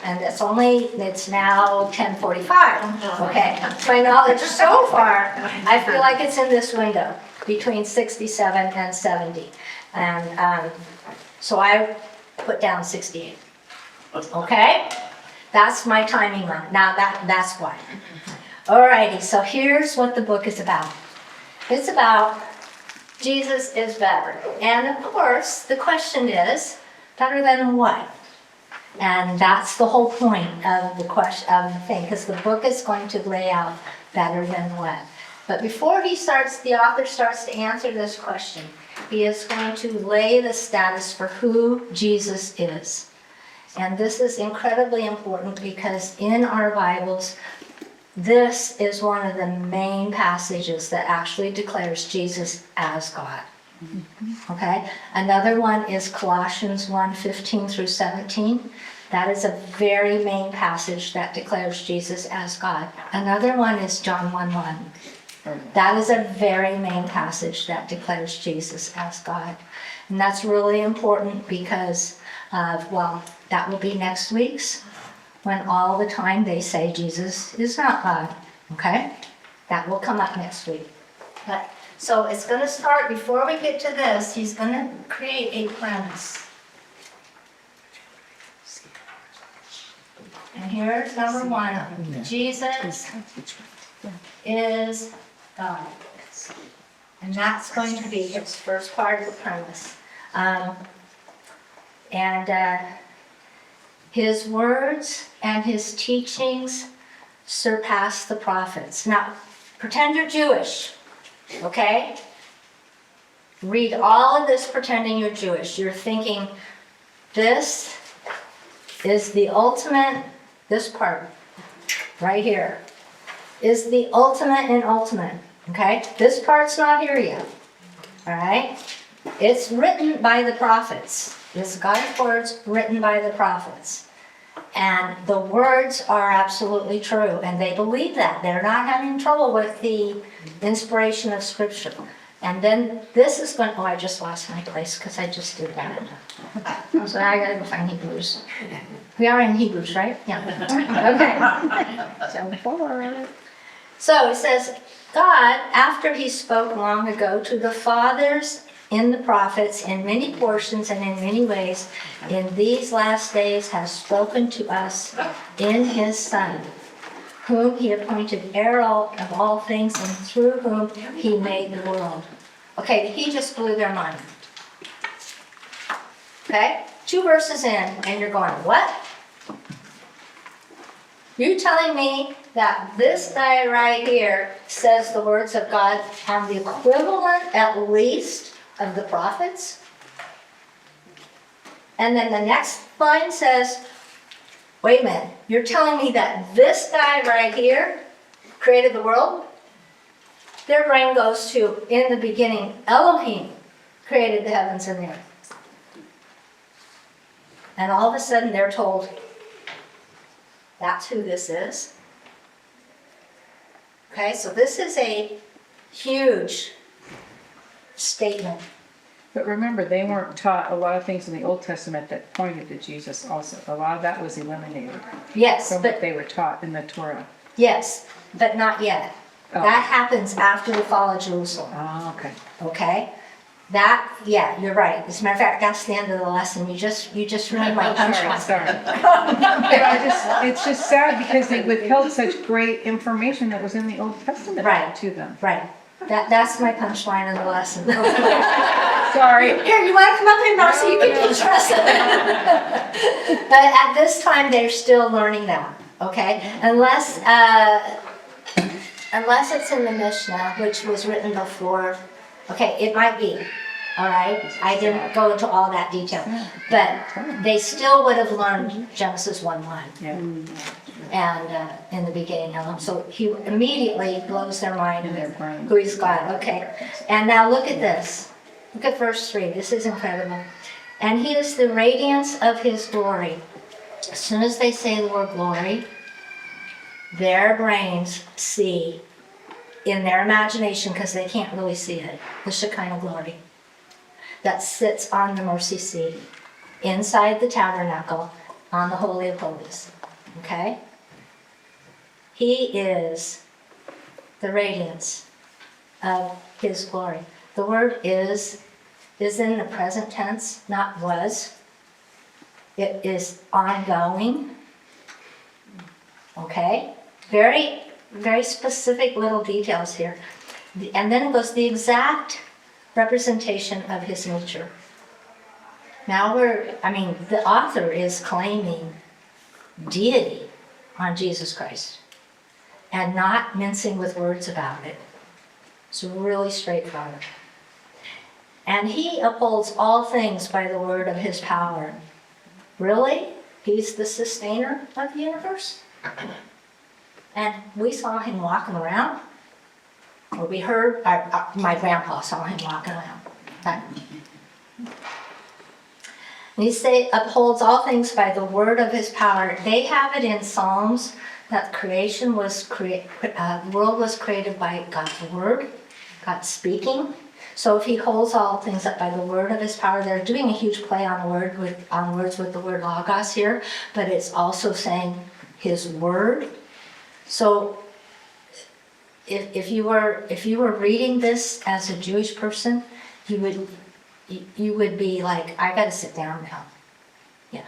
and it's now 10:45, okay? To my knowledge so far, I feel like it's in this window between 67 and 70. And so I put down 68. Okay? That's my timing line. Now that's why. Alrighty, so here's what the book is about. It's about Jesus is better. And of course, the question is, better than what? And that's the whole point of the question of the thing, because the book is going to lay out better than what. But before the author starts to answer this question, he is going to lay the status for who Jesus is. And this is incredibly important because in our Bibles, this is one of the main passages that actually declares Jesus as God. Okay? Another one is Colossians 1:15 through 17. That is a very main passage that declares Jesus as God. Another one is John 1:1. That is a very main passage that declares Jesus as God. And that's really important because, that will be next week's, when all the time they say Jesus is not God. Okay? That will come up next week. So it's going to start, before we get to this, he's going to create a premise. And here's number one. Jesus is God. And that's going to be his first part of the premise. His words and his teachings surpass the prophets. Now, pretend you're Jewish, okay? Read all of this pretending you're Jewish. You're thinking, this is the ultimate, this part right here is the ultimate in ultimate, okay? This part's not here yet, all right? It's written by the prophets. This is God's words written by the prophets. And the words are absolutely true, and they believe that. They're not having trouble with the inspiration of Scripture. And then this is going, I just lost my place because I just did that. So I gotta go find Hebrews. We are in Hebrews, right? Yeah. Okay. So it says, God, after he spoke long ago to the fathers in the prophets in many portions and in many ways, in these last days has spoken to us in his Son, whom he appointed heir of all things and through whom he made the world. Okay, he just blew their mind. Okay, 2 verses in and you're going, what? You telling me that this guy right here says the words of God have the equivalent at least of the prophets? And then the next line says, wait a minute, you're telling me that this guy right here created the world? Their brain goes to, in the beginning, Elohim created the heavens and the earth. And all of a sudden they're told, that's who this is. Okay, so this is a huge statement. But remember, they weren't taught a lot of things in the Old Testament that pointed to Jesus also. A lot of that was eliminated Yes, from but what they were taught in the Torah. yes, but not yet. Oh. That happens after the fall of Jerusalem. Oh, okay. Okay? That, yeah, you're right. As a matter of fact, that's the end of the lesson. You just ruined my punchline. Sorry. But it's just sad because they withheld such great information that was in the Old Testament Right. to them. Right. That's my punchline of the lesson. Sorry. Here, you want to come up here, Marcy? You can teach us. But at this time, they're still learning that. Okay? Unless it's in the Mishnah, which was written before. Okay, it might be. All right? I didn't go into all that detail. But they still would have learned Genesis 1:1. Yeah. And in the beginning, so he immediately blows their mind In their brain. who he's God. Okay, and now look at this. Look at verse 3. This is incredible. And he is the radiance of his glory. As soon as they say the word glory, their brains see in their imagination, because they can't really see it, the Shekinah glory that sits on the mercy seat inside the tabernacle on the Holy of Holies. Okay? He is the radiance of his glory. The word is in the present tense, not was. It is ongoing. Okay? Very, very specific little details here. And then it goes, the exact representation of his nature. Now the author is claiming deity on Jesus Christ and not mincing with words about it. It's really straightforward. And he upholds all things by the word of his power. Really? He's the sustainer of the universe? And we saw him walking around. Or we heard, my grandpa saw him walking around. Okay. And he upholds all things by the word of his power. They have it in Psalms that the world was created by God's word, God speaking. So if he holds all things up by the word of his power, they're doing a huge play on words with the word logos here, but it's also his word. So if you were reading this as a Jewish person, you would be like, I gotta sit down now. Yeah.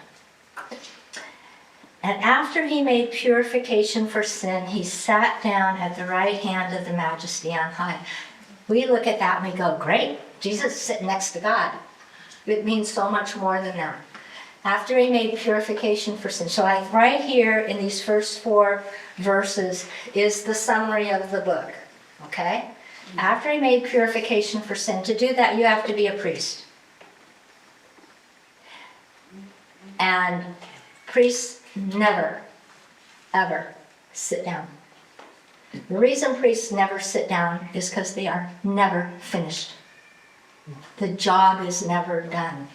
And after he made purification for sin, he sat down at the right hand of the Majesty on high. We look at that and we go, great, Jesus is sitting next to God. It means so much more than that. After he made purification for sin. So right here in these first 4 verses is the summary of the book, okay? After he made purification for sin, to do that you have to be a priest. And priests never, ever sit down. The reason priests never sit down is because they are never finished. The job is never done.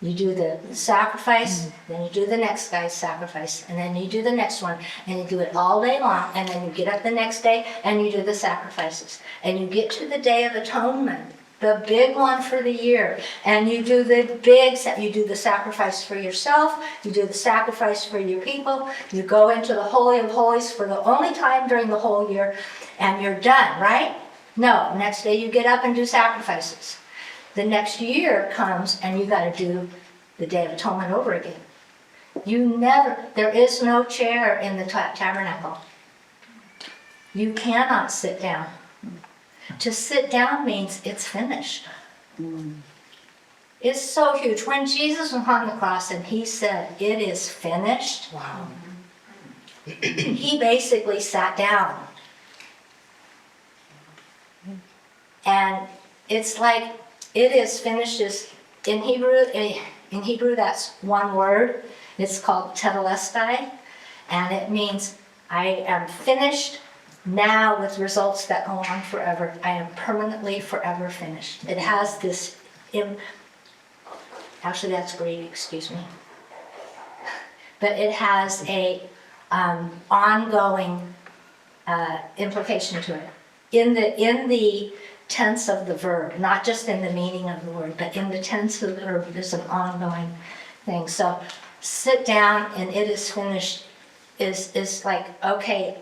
You do the sacrifice, then you do the next guy's sacrifice, and then you do the next one, and you do it all day long, and then you get up the next day and you do the sacrifices. And you get to the Day of Atonement, the big one for the year, and you do the sacrifice for yourself, you do the sacrifice for your people, you go into the Holy of Holies for the only time during the whole year, and you're done, right? No, next day you get up and do sacrifices. The next year comes and you got to do the Day of Atonement over again. There is no chair in the tabernacle. You cannot sit down. To sit down means it's finished. It's so huge. When Jesus was on the cross and he said, it is finished, wow. He basically sat down. And it's like, it is finished is in Hebrew that's one word. It's called tetelestai, and it means I am finished now with results that go on forever. I am permanently forever finished. It has this, actually that's Greek, excuse me. But it has a ongoing implication to it. In the tense of the verb, not just in the meaning of the word, but in the tense of the verb, there's an ongoing thing. So sit down and it is finished is like, okay,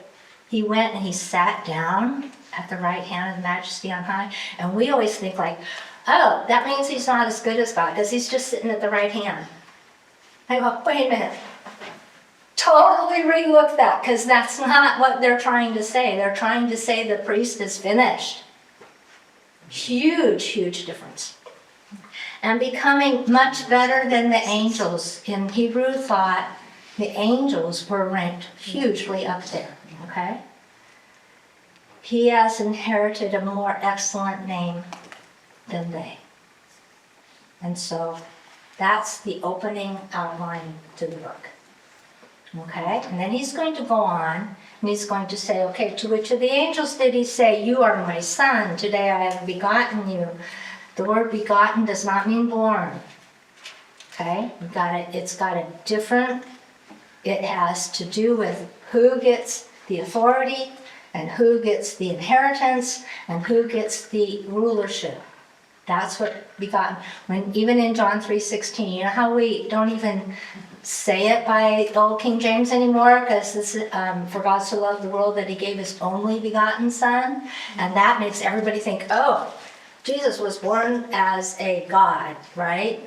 he went and he sat down at the right hand of the Majesty on high. And we always think like, oh, that means he's not as good as God because he's just sitting at the right hand. I go, wait a minute. Totally relook that, because that's not what they're trying to say. They're trying to say the priest is finished. Huge, huge difference. And becoming much better than the angels. In Hebrew thought, the angels were ranked hugely up there, okay? He has inherited a more excellent name than they. And so that's the opening outline to the book. Okay, and then he's going to go on and he's going to say, okay, to which of the angels did he say, you are my son, today I have begotten you? The word begotten does not mean born. Okay, it's got a different, it has to do with who gets the authority and who gets the inheritance and who gets the rulership. That's what begotten, when even in John 3:16, you know how we don't even say it by old King James anymore, because this is, for God so loved the world that he gave his only begotten son, and that makes everybody think, oh, Jesus was born as a God, right?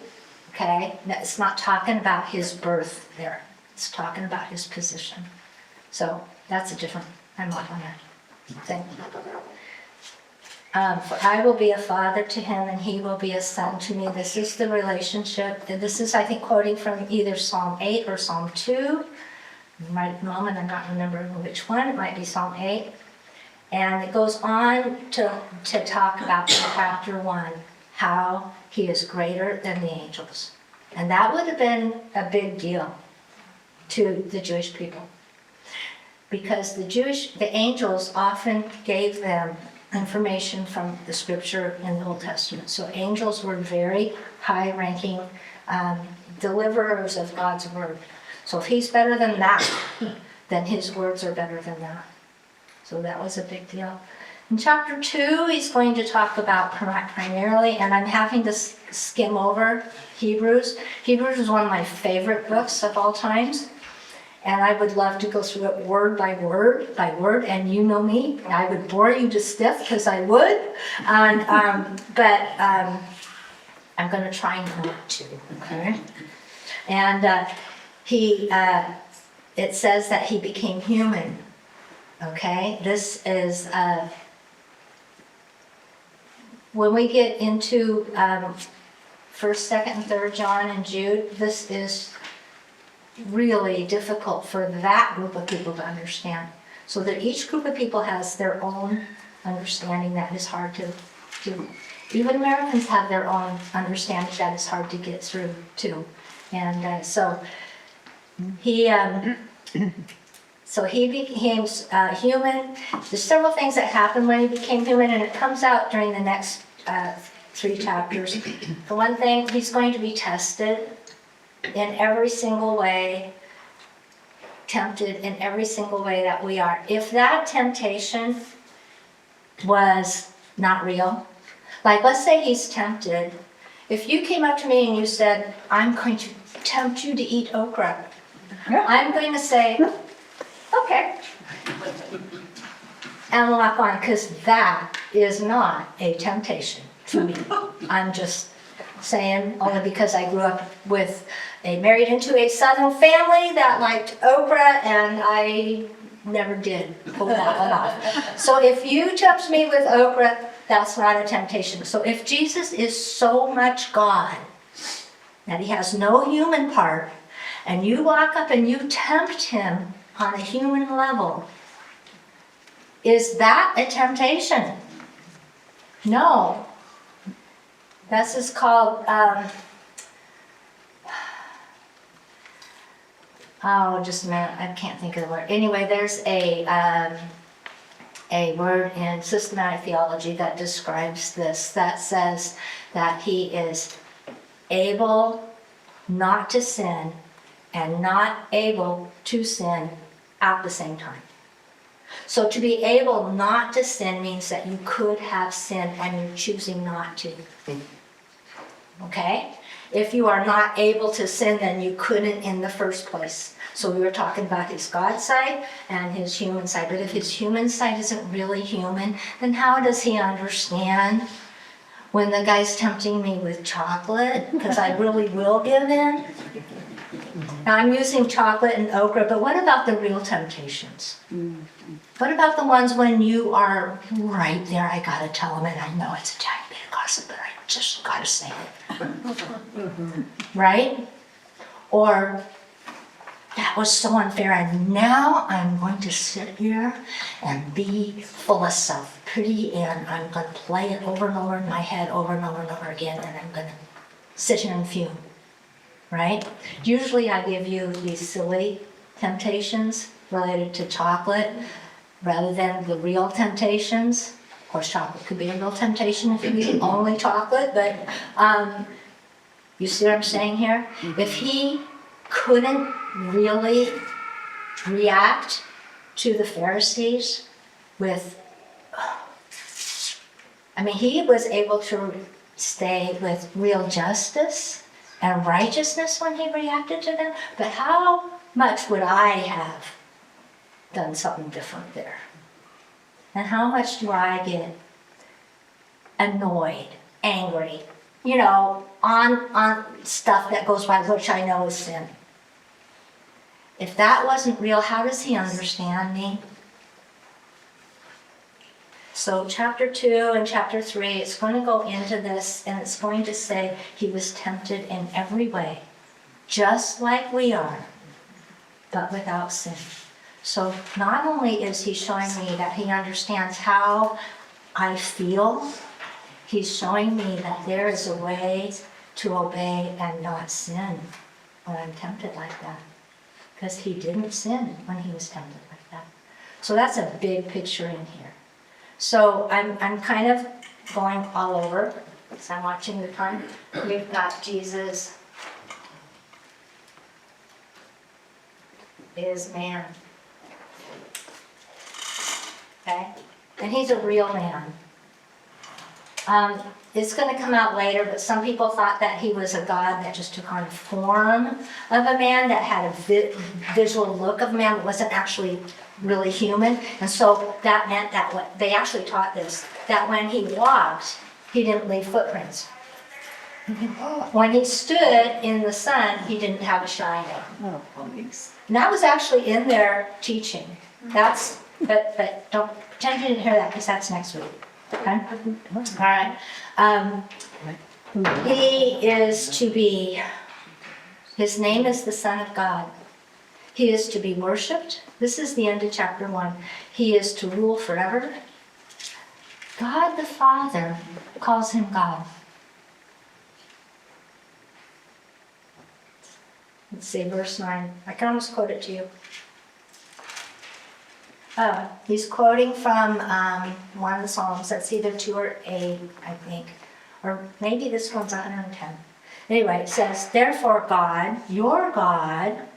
Okay, it's not talking about his birth there. It's talking about his position. So that's a different, I'm off on that thing. For I will be a father to him and he will be a son to me. This is the relationship. And this is, I think, quoting from either Psalm 8 or Psalm 2. Right at the moment, I'm not remembering which one. It might be Psalm 8. And it goes on to talk about in chapter 1 how he is greater than the angels. And that would have been a big deal to the Jewish people. Because the angels often gave them information from the scripture in the Old Testament. So angels were very high-ranking deliverers of God's word. So if he's better than that, then his words are better than that. So that was a big deal. In chapter 2, he's going to talk about primarily, and I'm having to skim over Hebrews. Hebrews is one of my favorite books of all times. And I would love to go through it word by word by word. And you know me, I would bore you to stiff because I would. But I'm going to try not to. Okay. And it says that he became human. Okay. This is when we get into 1st, 2nd, and 3rd John and Jude. This is really difficult for that group of people to understand. So that each group of people has their own understanding that is hard to even Americans have their own understanding that is hard to get through too. And so he became human. There's several things that happened when he became human, and it comes out during the next 3 chapters. For one thing, he's going to be tested in every single way, tempted in every single way that we are. If that temptation was not real, like let's say he's tempted. If you came up to me and you said, I'm going to tempt you to eat okra, I'm going to say, okay, and walk on, because that is not a temptation to me. I'm just saying, only because I grew up married into a Southern family that liked okra, and I never did pull that one off. So if you tempt me with okra, that's not a temptation. So if Jesus is so much God that he has no human part, and you walk up and you tempt him on a human level, is that a temptation? No. This is called, just a minute, I can't think of the word. Anyway, there's a word in systematic theology that describes this, that says that he is able not to sin and not able to sin at the same time. So to be able not to sin means that you could have sinned and you're choosing not to. Okay? If you are not able to sin, then you couldn't in the first place. So we were talking about his God side and his human side. But if his human side isn't really human, then how does he understand when the guy's tempting me with chocolate? Because I really will give in. Now I'm using chocolate and okra, but what about the real temptations? What about the ones when you are right there? I gotta tell him, and I know it's a tiny bit of gossip, but I just gotta say it. Right? Or, that was so unfair, and now I'm going to sit here and be full of self-pity, and I'm going to play it over and over in my head over and over and over again, and I'm going to sit here and fume. Right? Usually I give you these silly temptations related to chocolate rather than the real temptations. course, chocolate could be a real temptation if you eat only chocolate, but you see what I'm saying here? If he couldn't really react to the Pharisees with, I mean, he was able to stay with real justice and righteousness when he reacted to them, but how much would I have done something different there? And how much do I get annoyed, angry, you know, on stuff that goes by, which I know is sin? If that wasn't real, how does he understand me? So chapter 2 and chapter 3, it's going to go into this, and it's going to say he was tempted in every way, just like we are, but without sin. So not only is he showing me that he understands how I feel, he's showing me that there is a way to obey and not sin when I'm tempted like that. Because he didn't sin when he was tempted like that. So that's a big picture in here. So I'm kind of going all over, because I'm watching the time. We've got Jesus is man. Okay? And he's a real man. It's going to come out later, but some people thought that he was a God that just took on the form of a man, that had a visual look of a man, but wasn't actually really human. And so that meant that they actually taught this, that when he walked, he didn't leave footprints. When he stood in the sun, he didn't have a shine. Oh, please. And that was actually in their teaching. But don't pretend you didn't hear that, because that's next week. Okay? All right. He is to be, his name is the Son of God. He is to be worshipped. This is the end of chapter 1. He is to rule forever. God the Father calls him God. Let's see, verse 9. I can almost quote it to you. He's quoting from one of the Psalms. That's either 2 or 8, I think. Or maybe this one's 110. Anyway, it says, therefore God, your God,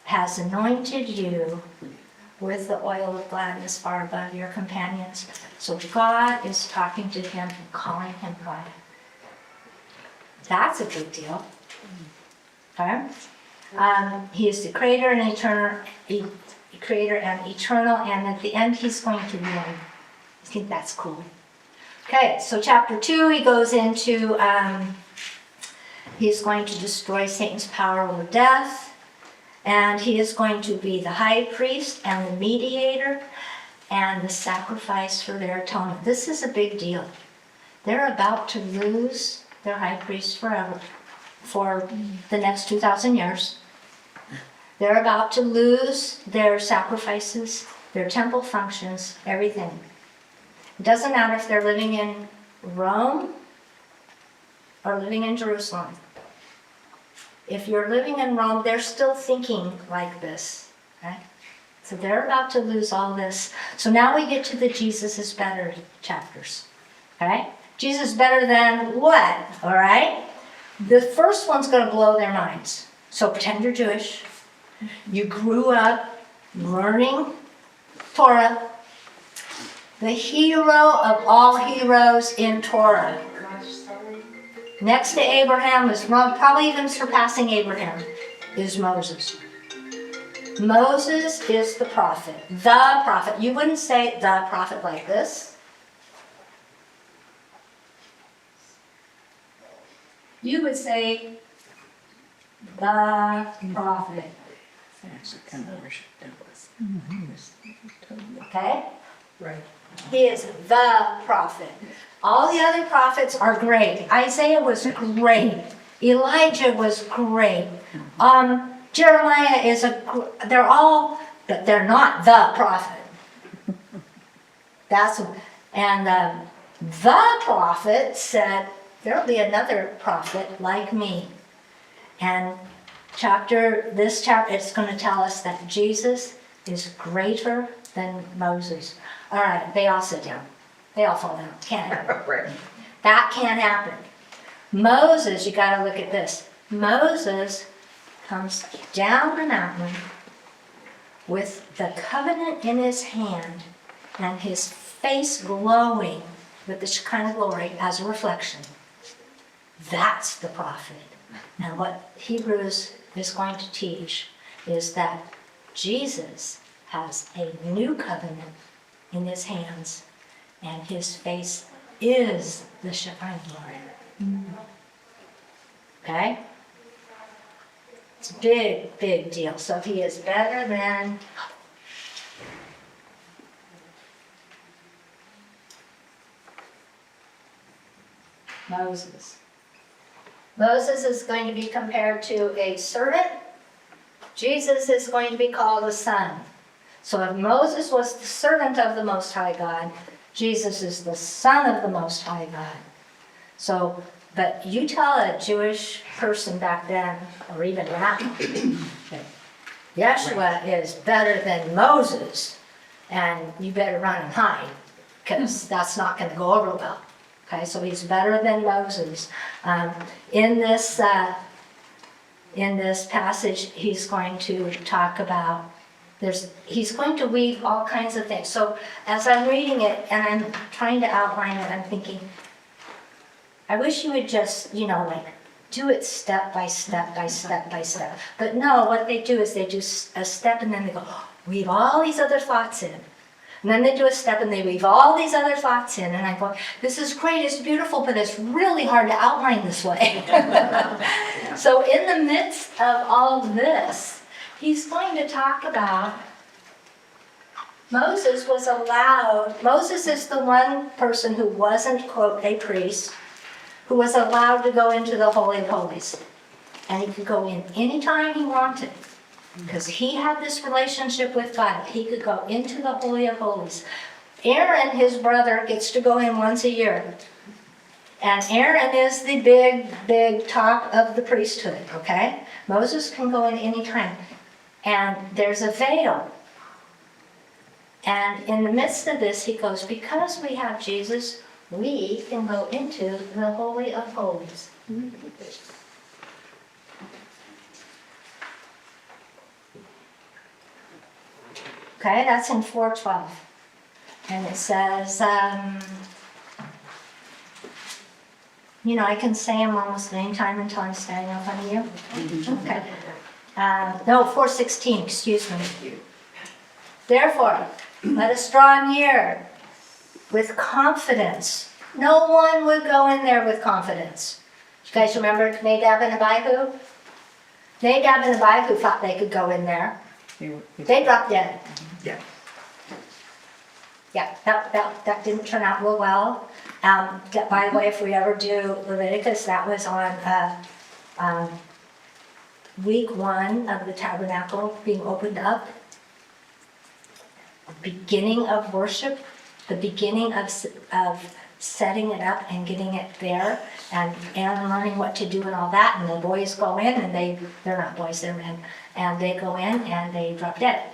has anointed you with the oil of gladness far above your companions. So God is talking to him and calling him God. That's a big deal. Okay? He is the creator and eternal, and at the end he's going to win. I think that's cool. Okay, so chapter 2, he goes into, he's going to destroy Satan's power over death, and he is going to be the high priest and the mediator and the sacrifice for their atonement. This is a big deal. They're about to lose their high priest forever, for the next 2,000 years. They're about to lose their sacrifices, their temple functions, everything. It doesn't matter if they're living in Rome or living in Jerusalem. If you're living in Rome, they're still thinking like this. Okay? So they're about to lose all this. So now we get to the Jesus is better chapters. Okay? Jesus is better than what? All right? The first one's going to blow their minds. So pretend you're Jewish. You grew up learning Torah. The hero of all heroes in Torah. Next to Abraham is probably even surpassing Abraham, is Moses. Moses is the prophet. The prophet. You wouldn't say the prophet like this. You would say the prophet. Kind of worship devils. Okay? Right. He is the prophet. All the other prophets are great. Isaiah was great. Elijah was great. Jeremiah is they're all, but they're not the prophet. And the prophet said, there'll be another prophet like me. And this chapter, it's going to tell us that Jesus is greater than Moses. All right, they all sit down. They all fall down. Can't happen. Right. That can't happen. Moses, you gotta look at this. Moses comes down the mountain with the covenant in his hand and his face glowing with the Shekinah glory as a reflection. That's the prophet. And what Hebrews is going to teach is that Jesus has a new covenant in his hands, and his face is the Shekinah glory. Okay? It's a big, big deal. So he is better than Moses. Moses is going to be compared to a servant. Jesus is going to be called a son. So if Moses was the servant of the Most High God, Jesus is the son of the Most High God. So, but you tell a Jewish person back then, or even now, that Yeshua is better than Moses, and you better run and hide, because that's not going to go over well. Okay, so he's better than Moses. In this passage, he's going to talk about, he's going to weave all kinds of things. So as I'm reading it and I'm trying to outline it, I'm thinking, I wish you would just, like, do it step by step by step by step. But no, what they do is they do a step and then they go, weave all these other thoughts in. And then they do a step and they weave all these other thoughts in. And I go, this is great, it's beautiful, but it's really hard to outline this way. So in the midst of all this, he's going to talk about Moses is the one person who wasn't, quote, a priest, who was allowed to go into the Holy of Holies. And he could go in anytime he wanted. Because he had this relationship with God. He could go into the Holy of Holies. Aaron, his brother, gets to go in once a year. And Aaron is the big top of the priesthood, okay? Moses can go in any time. And there's a veil. And in the midst of this, he goes, because we have Jesus, we can go into the Holy of Holies. Okay, that's in 4:12. And it says, I can say them almost any time until I'm standing in front of you. Okay. No, 4:16, excuse me. Therefore, let us draw near with confidence. No one would go in there with confidence. You guys remember Nadab and Abihu? Nadab and Abihu thought they could go in there. They dropped dead. Yeah. Yeah, that didn't turn out real well. By the way, if we ever do Leviticus, that was on week 1 of the tabernacle being opened up. The beginning of worship, the beginning of setting it up and getting it there, and learning what to do and all that. And the boys go in, and they're not boys, they're men, and they go in and they drop dead.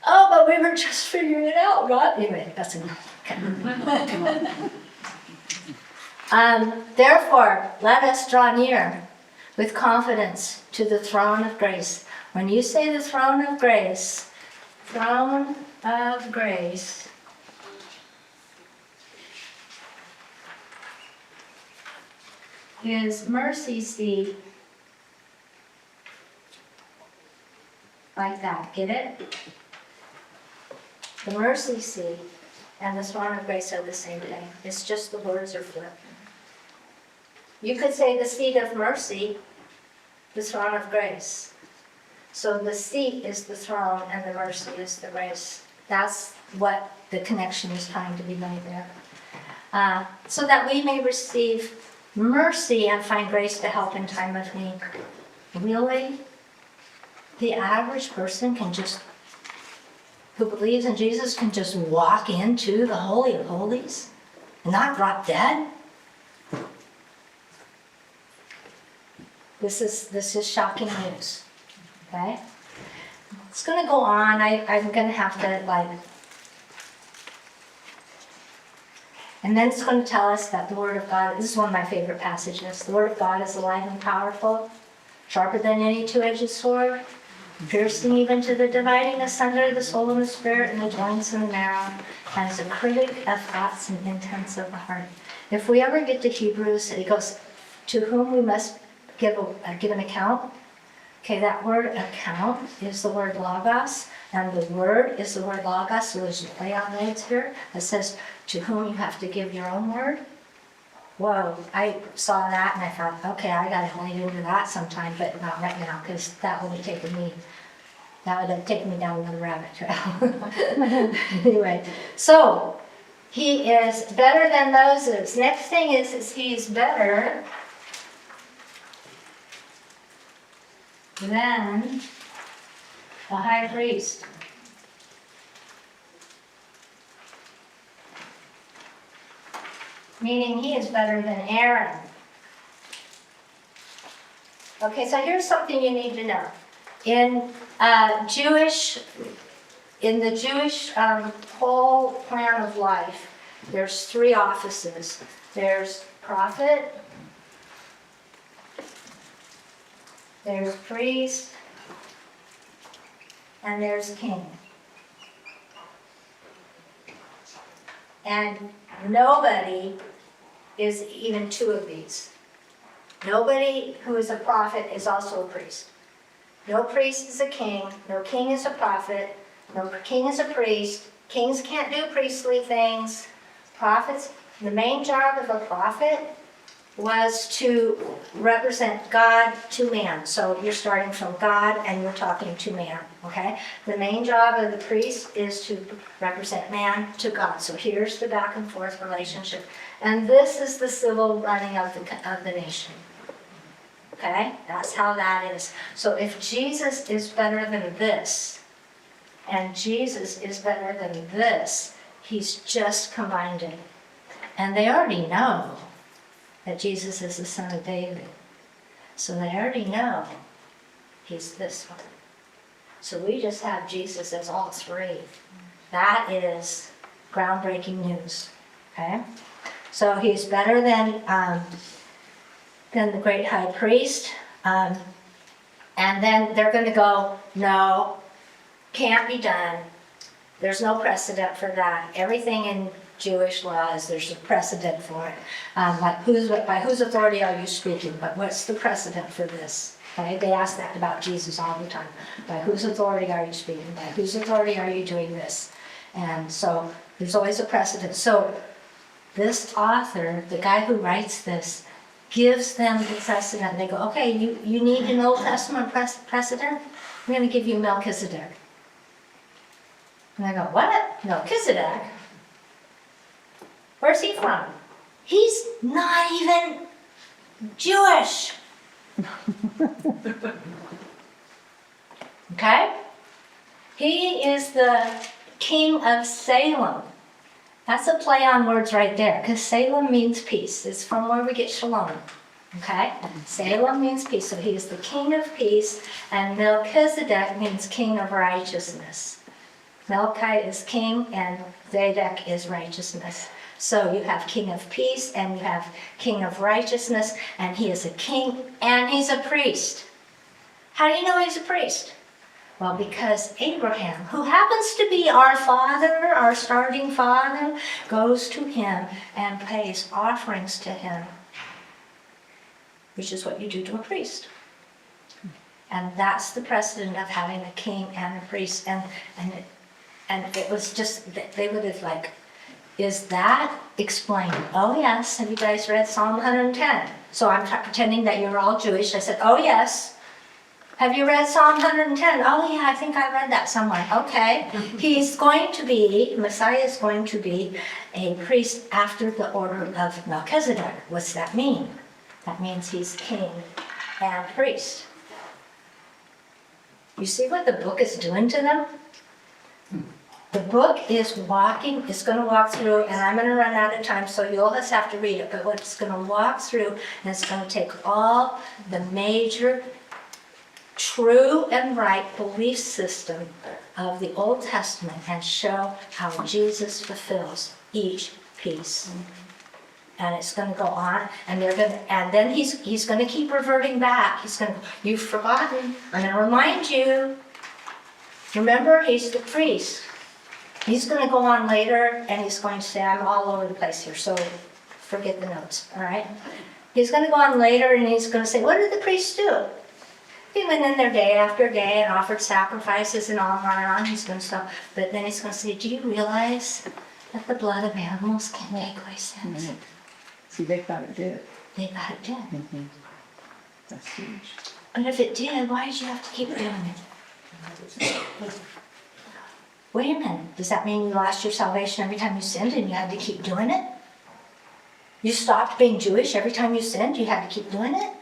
Oh, but we were just figuring it out, God. Anyway, that's enough. Okay. Therefore, let us draw near with confidence to the throne of grace. When you say the throne of grace, is mercy seat. Like that, get it? The mercy seat and the throne of grace are the same thing. It's just the words are flipped. You could say the seat of mercy, the throne of grace. So the seat is the throne and the mercy is the grace. That's what the connection is trying to be made there. So that we may receive mercy and find grace to help in time of need. Really? The average person who believes in Jesus can just walk into the Holy of Holies and not drop dead? This is shocking news. Okay? It's going to go on. I'm going to have to And then it's going to tell us that the Word of God, this is one of my favorite passages, the Word of God is alive and powerful, sharper than any two-edged sword, piercing even to the dividing asunder of the soul and the spirit and the joints and the marrow, and is a critic of thoughts and intents of the heart. If we ever get to Hebrews, it goes, to whom we must give an account. Okay, that word account is the word logos, and the word is the word logos, so there's a play on words here. It says, to whom you have to give your own word. Whoa, I saw that and I thought, okay, I gotta hold into that sometime, but not right now, because that would have taken me down another rabbit trail. Anyway, so he is better than Moses. Next thing is he's better than the high priest. Meaning he is better than Aaron. Okay, so here's something you need to know. In the Jewish whole plan of life, there's 3 offices. There's prophet, there's priest, and there's king. And nobody is even 2 of these. Nobody who is a prophet is also a priest. No priest is a king, no king is a prophet, no king is a priest. Kings can't do priestly things. Prophets, the main job of a prophet was to represent God to man. So you're starting from God and you're talking to man, okay? The main job of the priest is to represent man to God. So here's the back and forth relationship. And this is the civil running of the nation. Okay? That's how that is. So if Jesus is better than this, and Jesus is better than this, he's just combined it. And they already know that Jesus is the son of David. So they already know he's this one. So we just have Jesus as all 3. That is groundbreaking news. Okay? So he's better than the great high priest. And then they're going to go, no, can't be done. There's no precedent for that. Everything in Jewish laws, there's a precedent for it. Like by whose authority are you speaking? But what's the precedent for this? Okay? They ask that about Jesus all the time. By whose authority are you speaking? By whose authority are you doing this? And so there's always a precedent. So this author, the guy who writes this, gives them the precedent. They go, okay, you need an Old Testament precedent? I'm going to give you Melchizedek. And I go, what? Melchizedek? Where's he from? He's not even Jewish. Okay? He is the king of Salem. That's a play on words right there, because Salem means peace. It's from where we get shalom. Okay? Salem means peace. So he is the king of peace, and Melchizedek means king of righteousness. Melchi is king, and Zedek is righteousness. So you have king of peace, and you have king of righteousness, and he is a king, and he's a priest. How do you know he's a priest? Well, because Abraham, who happens to be our father, our starting father, goes to him and pays offerings to him, which is what you do to a priest. And that's the precedent of having a king and a priest. And it was just, they would have like, is that explained? Oh, yes. Have you guys read Psalm 110? So I'm pretending that you're all Jewish. I said, oh, yes. Have you read Psalm 110? Oh, yeah, I think I read that somewhere. Okay. Messiah is going to be a priest after the order of Melchizedek. What's that mean? That means he's king and priest. You see what the book is doing to them? The book is it's going to walk through, and I'm going to run out of time, so you'll just have to read it, but what it's going to walk through, and it's going to take all the major true and right belief system of the Old Testament and show how Jesus fulfills each peace. And it's gonna go on, and and then he's gonna keep reverting back. You've forgotten, I'm gonna remind you. Remember, he's the priest. He's gonna go on later, and he's going to say, I'm all over the place here, so forget the notes, all right? He's gonna go on later, and he's gonna say, what did the priests do? He went in there day after day and offered sacrifices and on and on. He's gonna stop, but then he's gonna say, do you realize that the blood of animals can take away sins? See, they thought it did. They thought it did. That's huge. But if it did, why did you have to keep doing it? Wait a minute, does that mean you lost your salvation every time you sinned and you had to keep doing it? You stopped being Jewish every time you sinned, you had to keep doing it?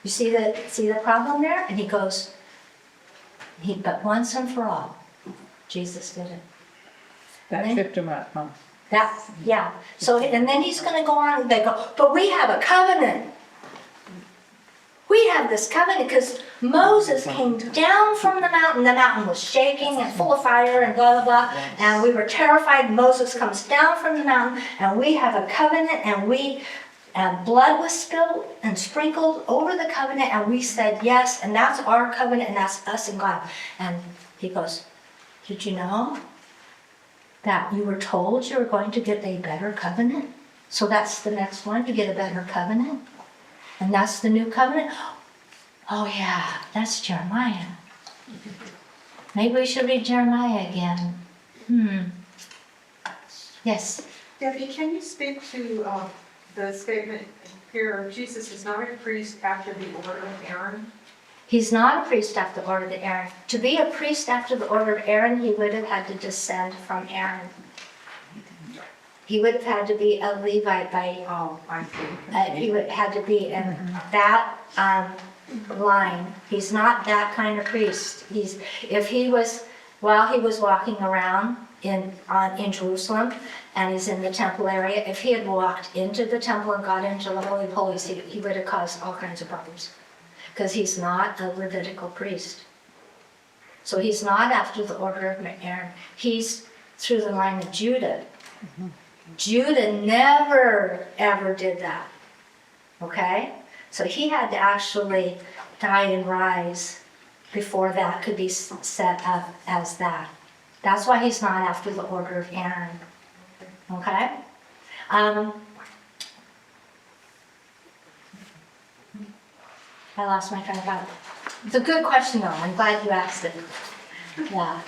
You see the problem there? And he goes, but once and for all, Jesus did it. That Then- tripped him up, huh? Yeah. So, and then he's gonna go on and they go, but we have a covenant. We have this covenant because Moses came down from the mountain was shaking and full of fire and blah, blah, blah, and we were terrified. Moses comes down from the mountain and we have a covenant and blood was spilled and sprinkled over the covenant and we said yes, and that's our covenant and that's us and God. And he goes, did you know that you were told you were going to get a better covenant? So that's the next one, to get a better covenant. And that's the new covenant? Oh yeah, that's Jeremiah. Maybe we should read Jeremiah again. Yes, Debbie, can you speak to the statement here, Jesus is not a priest after the order of Aaron? he's not a priest after the order of Aaron. To be a priest after the order of Aaron, he would have had to descend from Aaron. He would have had to be a Levite by Oh, I see. he would had to be in that line. He's not that kind of priest. While he was walking around in Jerusalem and he's in the temple area, if he had walked into the temple and got into the Holy of Holies, he would have caused all kinds of problems. Because he's not a Levitical priest. So he's not after the order of Aaron. He's through the line of Judah. Judah never, ever did that. Okay? So he had to actually die and rise before that could be set up as that. That's why he's not after the order of Aaron. Okay? I lost my train of thought. It's a good question though. I'm glad you asked it. Yeah.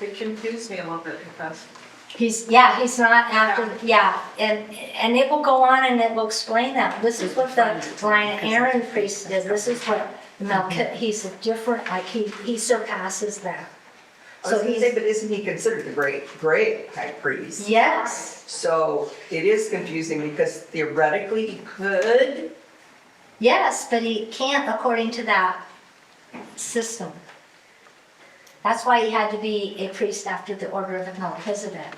It confused me a little bit because He's not after, and it will go on and it will explain that. This is what the line of Aaron priest did. This is what he's a different, like he surpasses that. I was So gonna say, he's, but isn't he considered the great high priest? yes, So it is confusing because theoretically he could. yes, but he can't according to that system. That's why he had to be a priest after the order of Melchizedek.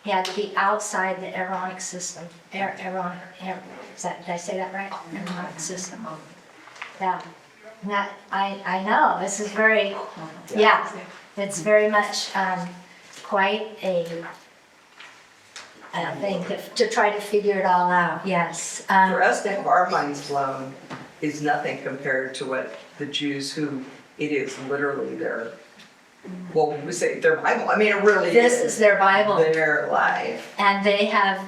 He had to be outside the Aaronic system. Did I say that right? Aaronic system. Yeah. I know, this is very, it's very much quite a thing to try to figure it all out, yes. For us to have our minds blown is nothing compared to what the Jews who it is literally their, well, we say their Bible. I mean, it really This is their Bible. their life. And they have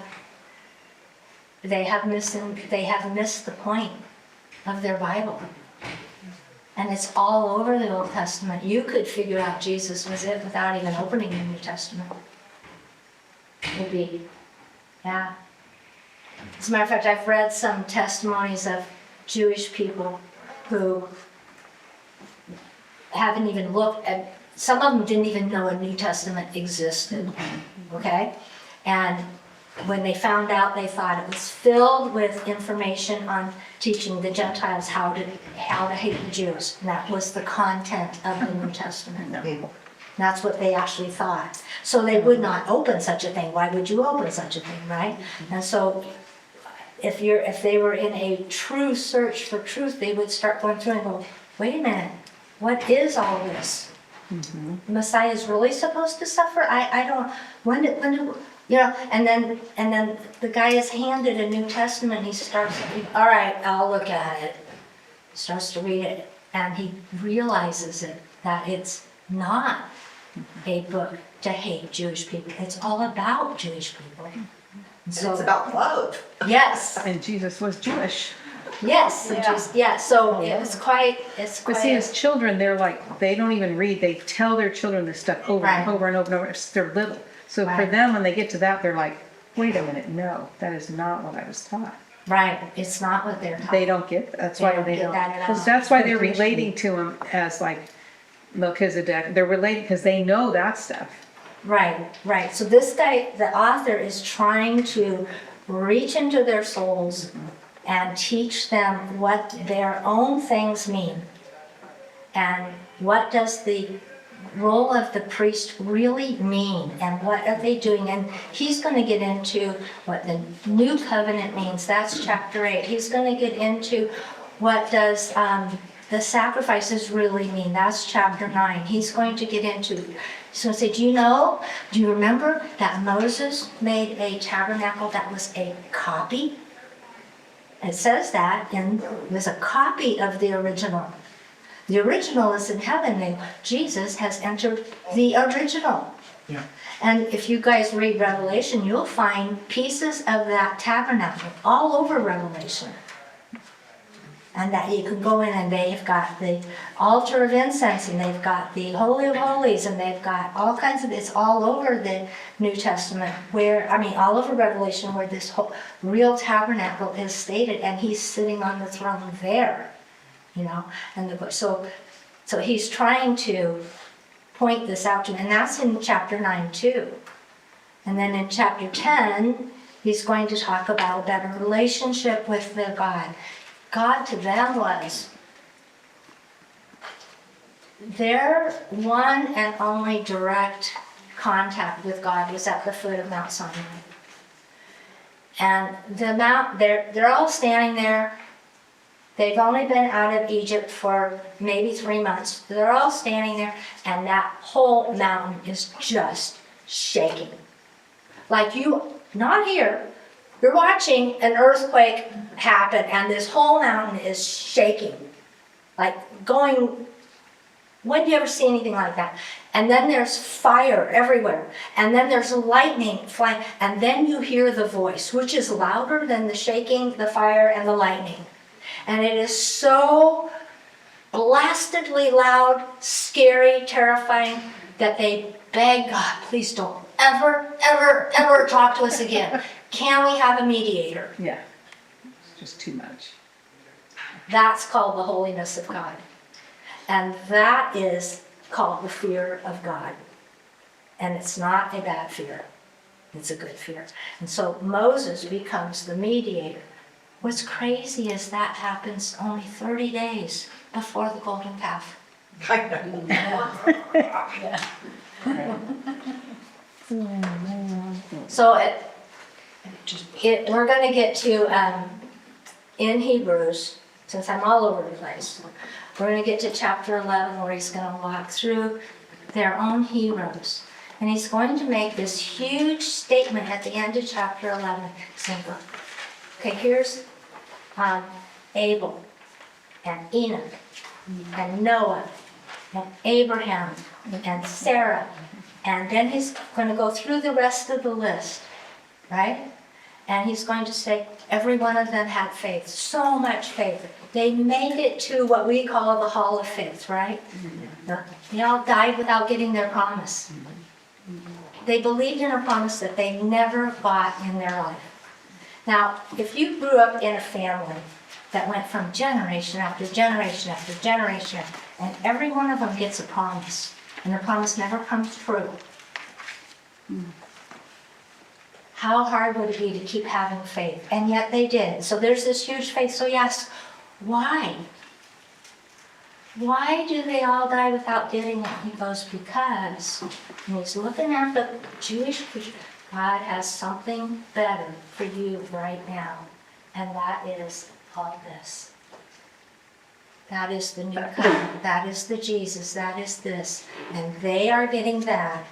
missed the point of their Bible. And it's all over the Old Testament. You could figure out Jesus was it without even opening the New Testament. Would be, yeah. As a matter of fact, I've read some testimonies of Jewish people who haven't even looked at, some of them didn't even know a New Testament existed, okay? And when they found out, they thought it was filled with information on teaching the Gentiles how to hate the Jews. And that was the content of the New Testament. That's what they actually thought. So they would not open such a thing. Why would you open such a thing, right? And so if they were in a true search for truth, they would start going through and go, wait a minute, what is all this? Messiah is really supposed to suffer? I don't, and then the guy is handed a New Testament, he starts, all right, I'll look at it. Starts to read it, and he realizes that it's not a book to hate Jewish people. It's all about Jewish people. And And so, it's about love. yes, And Jesus was Jewish. yes, so it's But see, quite, as children, they're like, they don't even read, they tell their children this stuff over and Right. over and over and over. They're little. So for Right. them, when they get to that, they're like, wait a minute, no, that is not what I was taught. right, it's not what they're taught. They don't get, that's They why don't they get don't. that at all. Because that's why they're relating to him as like Melchizedek. They're relating, because they know that stuff. Right. So this guy, the author, is trying to reach into their souls and teach them what their own things mean. And what does the role of the priest really mean? And what are they doing? And he's going to get into what the new covenant means. That's chapter 8. He's going to get into what does the sacrifices really mean. That's chapter 9. He's going to get into, he's going to say, do you remember that Moses made a tabernacle that was a copy? It says that, and it was a copy of the original. The original is in heaven, and Jesus has entered the original. Yeah. And if you guys read Revelation, you'll find pieces of that tabernacle all over Revelation. And that you can go in and they've got the altar of incense, and they've got the Holy of Holies, and they've got all kinds of, it's all over the New Testament all over Revelation where this whole real tabernacle is stated, and he's sitting on the throne there, and so he's trying to point this out to him, and that's in chapter 9 too. And then in chapter 10, he's going to talk about a better relationship with the God. God to them was their one and only direct contact with God was at the foot of Mount Sinai. And the mount, they're all standing there. They've only been out of Egypt for maybe 3 months. They're all standing there, and that whole mountain is just shaking. Like not here. You're watching an earthquake happen, and this whole mountain is shaking. Like going, when do you ever see anything like that? And then there's fire everywhere. And then there's lightning flying. And then you hear the voice, which is louder than the shaking, the fire, and the lightning. And it is so blastedly loud, scary, terrifying, that they beg God, please don't ever, ever, ever talk to us again. Can we have a mediator? Yeah. It's just too much. That's called the holiness of God. And that is called the fear of God. And it's not a bad fear. It's a good fear. And so Moses becomes the mediator. What's crazy is that happens only 30 days before the golden calf. I know. So we're going to get to, in Hebrews, since I'm all over the place, we're going to get to chapter 11 where he's going to walk through their own heroes. And he's going to make this huge statement at the end of chapter 11. Saying, okay, here's Abel and Enoch and Noah and Abraham and Sarah. And then he's going to go through the rest of the list, right? And he's going to say every one of them had faith, so much faith. They made it to what we call the Hall of Faith, right? They all died without getting their promise. They believed in a promise that they never got in their life. Now, if you grew up in a family that went from generation after generation after generation, and every one of them gets a promise, and the promise never comes true, how hard would it be to keep having faith? And yet they did. So there's this huge faith. So you ask, why? Why do they all die without getting it? He goes, because when he's looking at the Jewish people, God has something better for you right now. And that is all this. That is the new covenant. That is the Jesus. That is this. And they are getting that.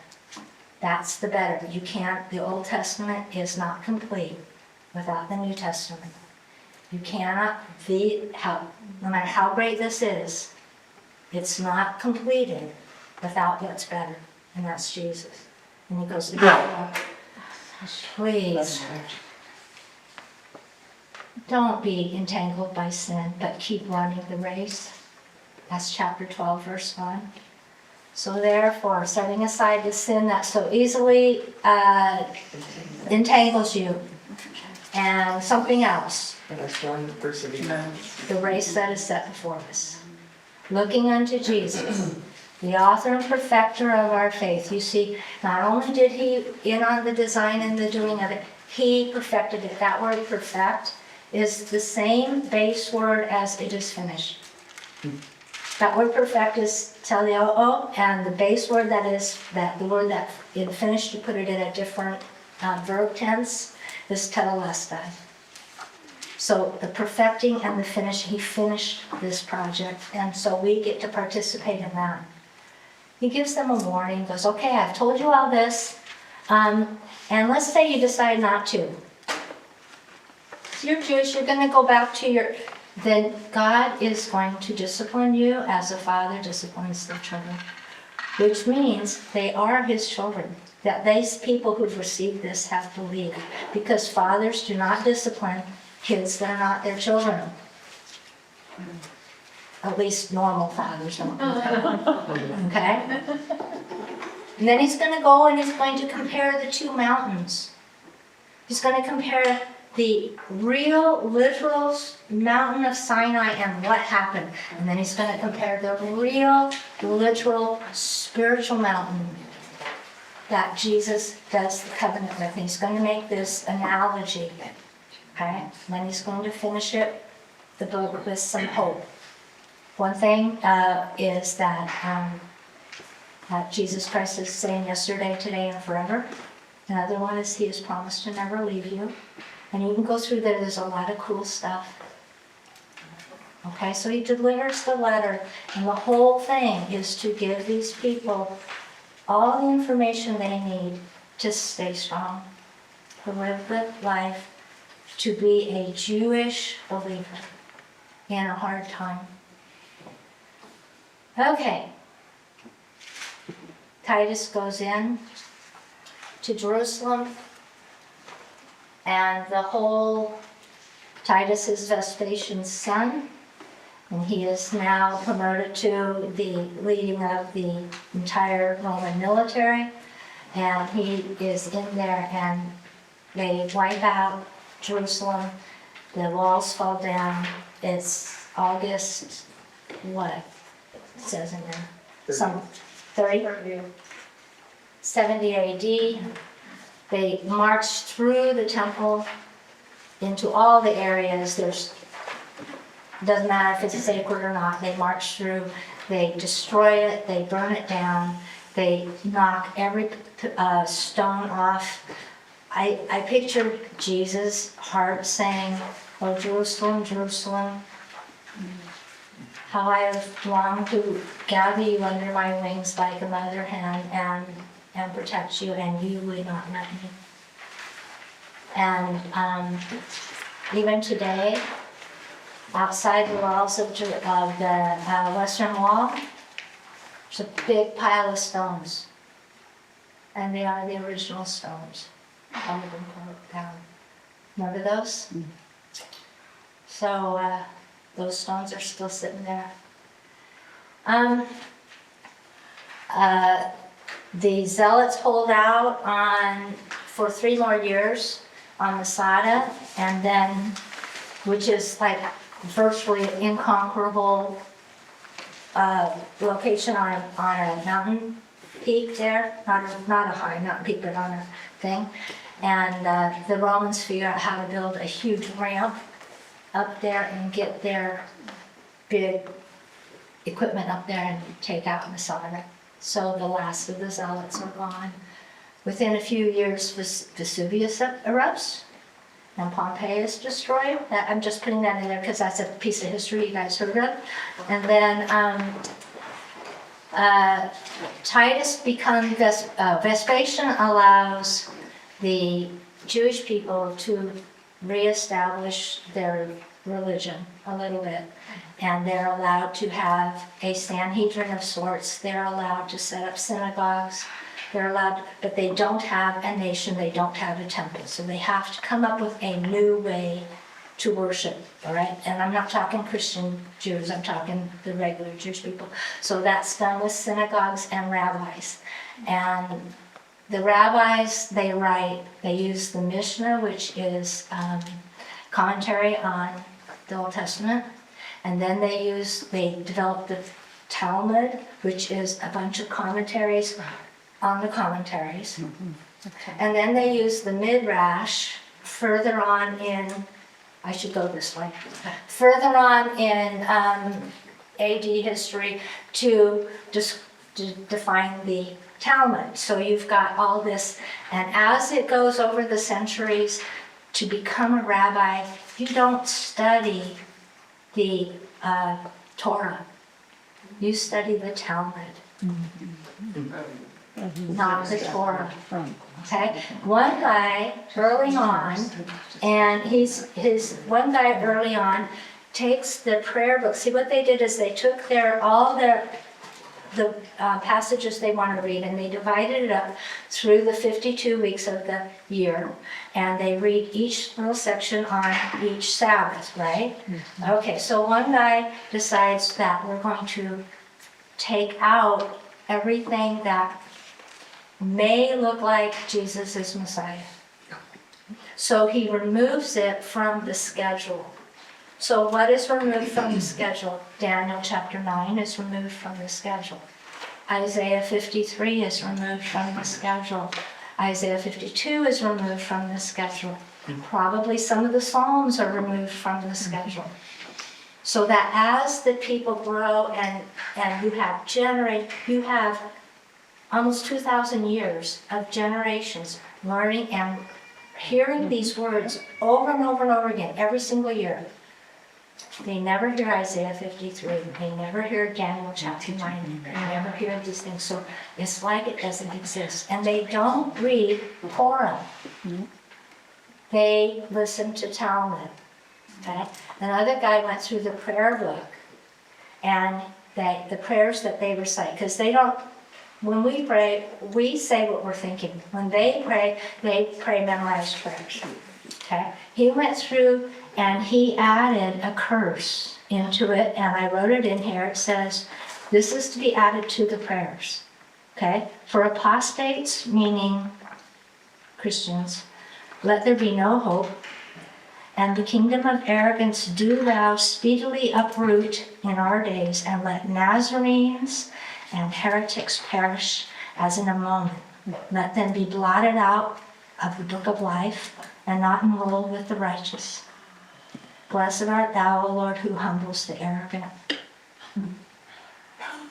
That's the better. You can't, the Old Testament is not complete without the New Testament. You cannot, no matter how great this is, it's not completed without what's better, and that's Jesus. And he goes, please, don't be entangled by sin, but keep running the race. That's chapter 12, verse 1. So therefore, setting aside the sin that so easily entangles you, and something else, And that's one perseverance. the race that is set before us. Looking unto Jesus, the author and perfecter of our faith. You see, not only did he in on the design and the doing of it, he perfected it. That word perfect is the same base word as it is finished. That word perfect is teleoo, and the base word that is, that the word that in finished, you put it in a different verb tense, is telestai. So the perfecting and the finishing, he finished this project, and so we get to participate in that. He gives them a warning, goes, okay, I've told you all this, and let's say you decide not to. You're Jewish, you're gonna go back to your, then God is going to discipline you as a father disciplines their children, which means they are his children. That these people who've received this have believed, because fathers do not discipline kids that are not their children. At least normal fathers don't. Okay? And then he's going to go and he's going to compare the two mountains. He's going to compare the real, literal mountain of Sinai and what happened. And then he's going to compare the real, literal, spiritual mountain that Jesus does the covenant with. And he's going to make this analogy. Okay? And then he's going to finish it, the book, with some hope. One thing is that Jesus Christ is saying yesterday, today, and forever. Another one is he has promised to never leave you. And you can go through there, there's a lot of cool stuff. Okay, so he delivers the letter, and the whole thing is to give these people all the information they need to stay strong, to live the life, to be a Jewish believer in a hard time. Okay. Titus goes in to Jerusalem, and the whole, Titus is Vespasian's son, and he is now promoted to the leading of the entire Roman military, and he is in there, and they wipe out Jerusalem, the walls fall down. It's August, what it says in there, some 70 AD. They marched through the temple into all the areas. Doesn't matter if it's sacred or not. They march through, they destroy it, they burn it down, they knock every stone off. I picture Jesus' heart saying, "Oh, Jerusalem, Jerusalem, how I have longed to gather you under my wings like a mother hen and protect you, and you would not let me." And even today, outside the walls of the Western Wall, there's a big pile of stones. And they are the original stones. All of them broke down. Remember those? So those stones are still sitting there. The Zealots hold out for 3 more years on Masada, and then, which is like virtually an inconquerable location on a mountain peak there, not a high mountain peak, but on a thing. And the Romans figure out how to build a huge ramp up there and get their big equipment up there and take out Masada. So the last of the Zealots are gone. Within a few years, Vesuvius erupts, and Pompeii is destroyed. I'm just putting that in there because that's a piece of history you guys heard of. And then Titus becomes, Vespasian allows the Jewish people to reestablish their religion a little bit. And they're allowed to have a Sanhedrin of sorts. They're allowed to set up synagogues. They're allowed, but they don't have a nation, they don't have a temple. So they have to come up with a new way to worship, all right? And I'm not talking Christian Jews, I'm talking the regular Jewish people. So that's done with synagogues and rabbis. And the rabbis, they use the Mishnah, which is commentary on the Old Testament. And then they develop the Talmud, which is a bunch of commentaries on the commentaries. And then they use the Midrash further on in, I should go this way, further on in AD history to define the Talmud. So you've got all this, and as it goes over the centuries, to become a rabbi, you don't study the Torah. You study the Talmud, not the Torah. Okay? One guy early on, one guy early on takes the prayer book. See, what they did is they took all the passages they want to read, and they divided it up through the 52 weeks of the year, and they read each little section on each Sabbath, right? Okay, so one guy decides that we're going to take out everything that may look like Jesus is Messiah. So he removes it from the schedule. So what is removed from the schedule? Daniel chapter 9 is removed from the schedule. Isaiah 53 is removed from the schedule. Isaiah 52 is removed from the schedule. Probably some of the Psalms are removed from the schedule. So that as the people grow and you have almost 2,000 years of generations learning and hearing these words over and over and over again every single year. They never hear Isaiah 53. They never hear Daniel chapter 9. They never hear these things. So it's like it doesn't exist. And they don't read Torah. They listen to Talmud. Okay? Another guy went through the prayer book and the prayers that they recite, because they don't, when we pray, we say what we're thinking. When they pray memorized prayers. Okay? He went through and he added a curse into it, and I wrote it in here. It says, this is to be added to the prayers. Okay? For apostates, meaning Christians, let there be no hope, and the kingdom of arrogance do thou speedily uproot in our days, and let Nazarenes and heretics perish as in a moment. Let them be blotted out of the book of life, and not enrolled with the righteous. Blessed art thou, O Lord, who humbles the arrogant.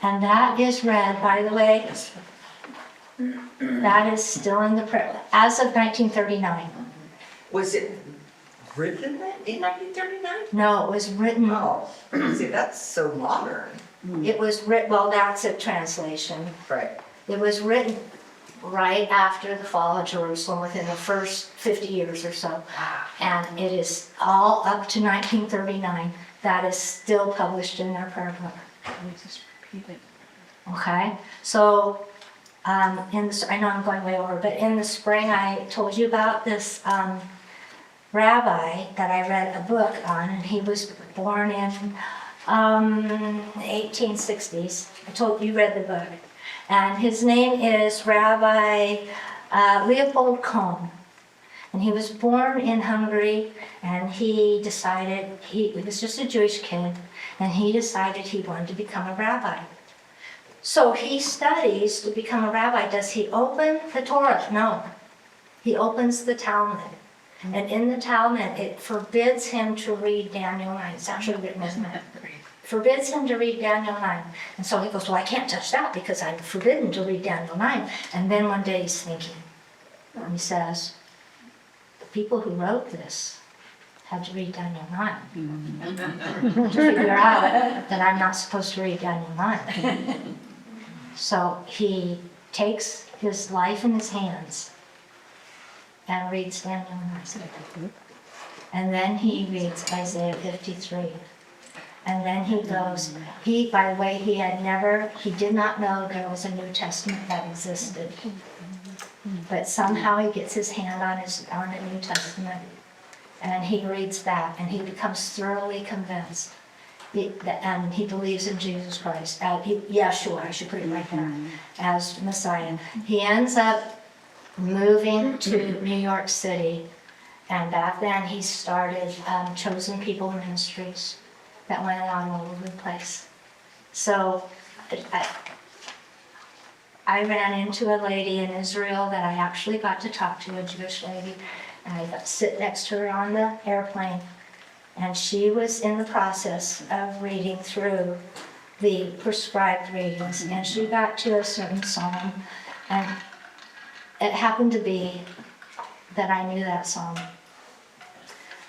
And that is read, by the way, that is still in the prayer, as of 1939. Was it written in 1939? No, it was written, Oh, see, that's so modern. it was written, well, that's a translation. Right. It was written right after the fall of Jerusalem, within the first 50 years or so. And it is all up to 1939. That is still published in their prayer book. Let me just repeat it. Okay? So, I know I'm going way over, but in the spring I told you about this rabbi that I read a book on, and he was born in 1860s. You read the book. And his name is Rabbi Leopold Kohn. And he was born in Hungary, and he decided, he was just a Jewish kid, and he decided he wanted to become a rabbi. So he studies to become a rabbi. Does he open the Torah? No. He opens the Talmud. And in the Talmud, it forbids him to read Daniel 9. It's actually written in that. Forbids him to read Daniel 9. And so he goes, well, I can't touch that because I'm forbidden to read Daniel 9. And then one day he's thinking, and he says, people who wrote this had to read Daniel 9 to figure out that I'm not supposed to read Daniel 9. So he takes his life in his hands and reads Daniel 9. And then he reads Isaiah 53. And then he goes, by the way, he did not know there was a New Testament that existed. But somehow he gets his hand on the New Testament, and he reads that, and he becomes thoroughly convinced. And he believes in Jesus Christ, Yeshua, I should put it like that, as Messiah. He ends up moving to New York City, and back then he started Chosen People Ministries that went out all over the place. So I ran into a lady in Israel that I actually got to talk to, a Jewish lady, and I got to sit next to her on the airplane. And she was in the process of reading through the prescribed readings, and she got to a certain psalm, and it happened to be that I knew that psalm.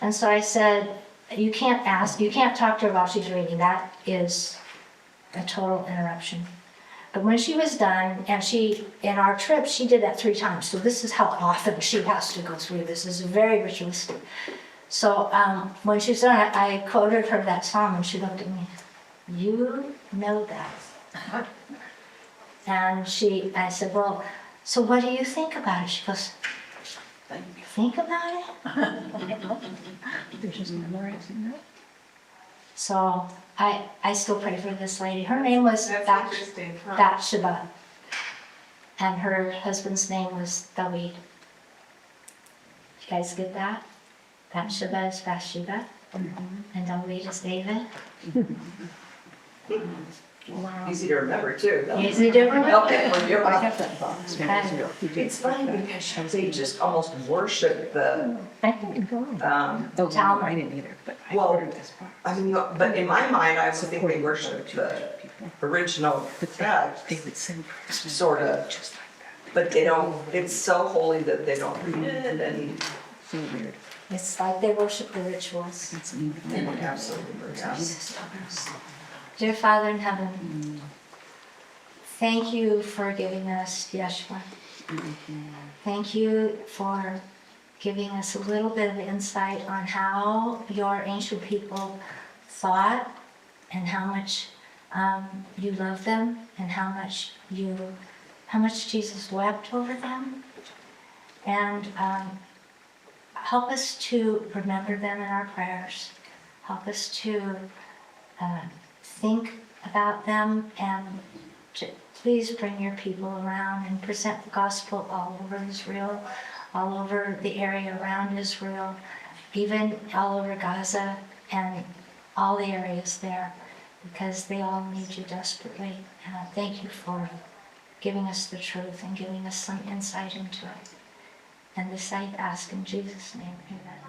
And so I said, you can't talk to her while she's reading. That is a total interruption. But when she was done, and in our trip, she did that 3 times. So this is how often she has to go through this. This is very ritualistic. So when she was done, I quoted her that psalm, and she looked at me. You know that. And I said, well, so what do you think about it? She goes, you think about it? They're just memorizing that. So I still pray for this lady. Her name was That's interesting. huh? Bathsheba, and her husband's name was David. You guys get that? Bathsheba is Bathsheba, and David is David. Easy to remember too. Easy to remember. Okay, well, you're I have that box. And It's funny because they just almost worship the, Oh, Talmud. I didn't either, but I Well, ordered this box. I mean, but in my mind, I would think they worship the original But text, they would send sort of, just like that. but they don't, it's so holy that they don't read it, and So weird. it's like they worship the rituals. That's neat. absolutely, yes. Dear Father in heaven, thank you for giving us Yeshua. Thank you for giving us a little bit of insight on how your ancient people thought and how much you love them and how much Jesus wept over them. And help us to remember them in our prayers. Help us to think about them, and to please bring your people around and present the gospel all over Israel, all over the area around Israel, even all over Gaza and all the areas there, because they all need you desperately. And I thank you for giving us the truth and giving us some insight into it. And this I ask in Jesus' name, amen.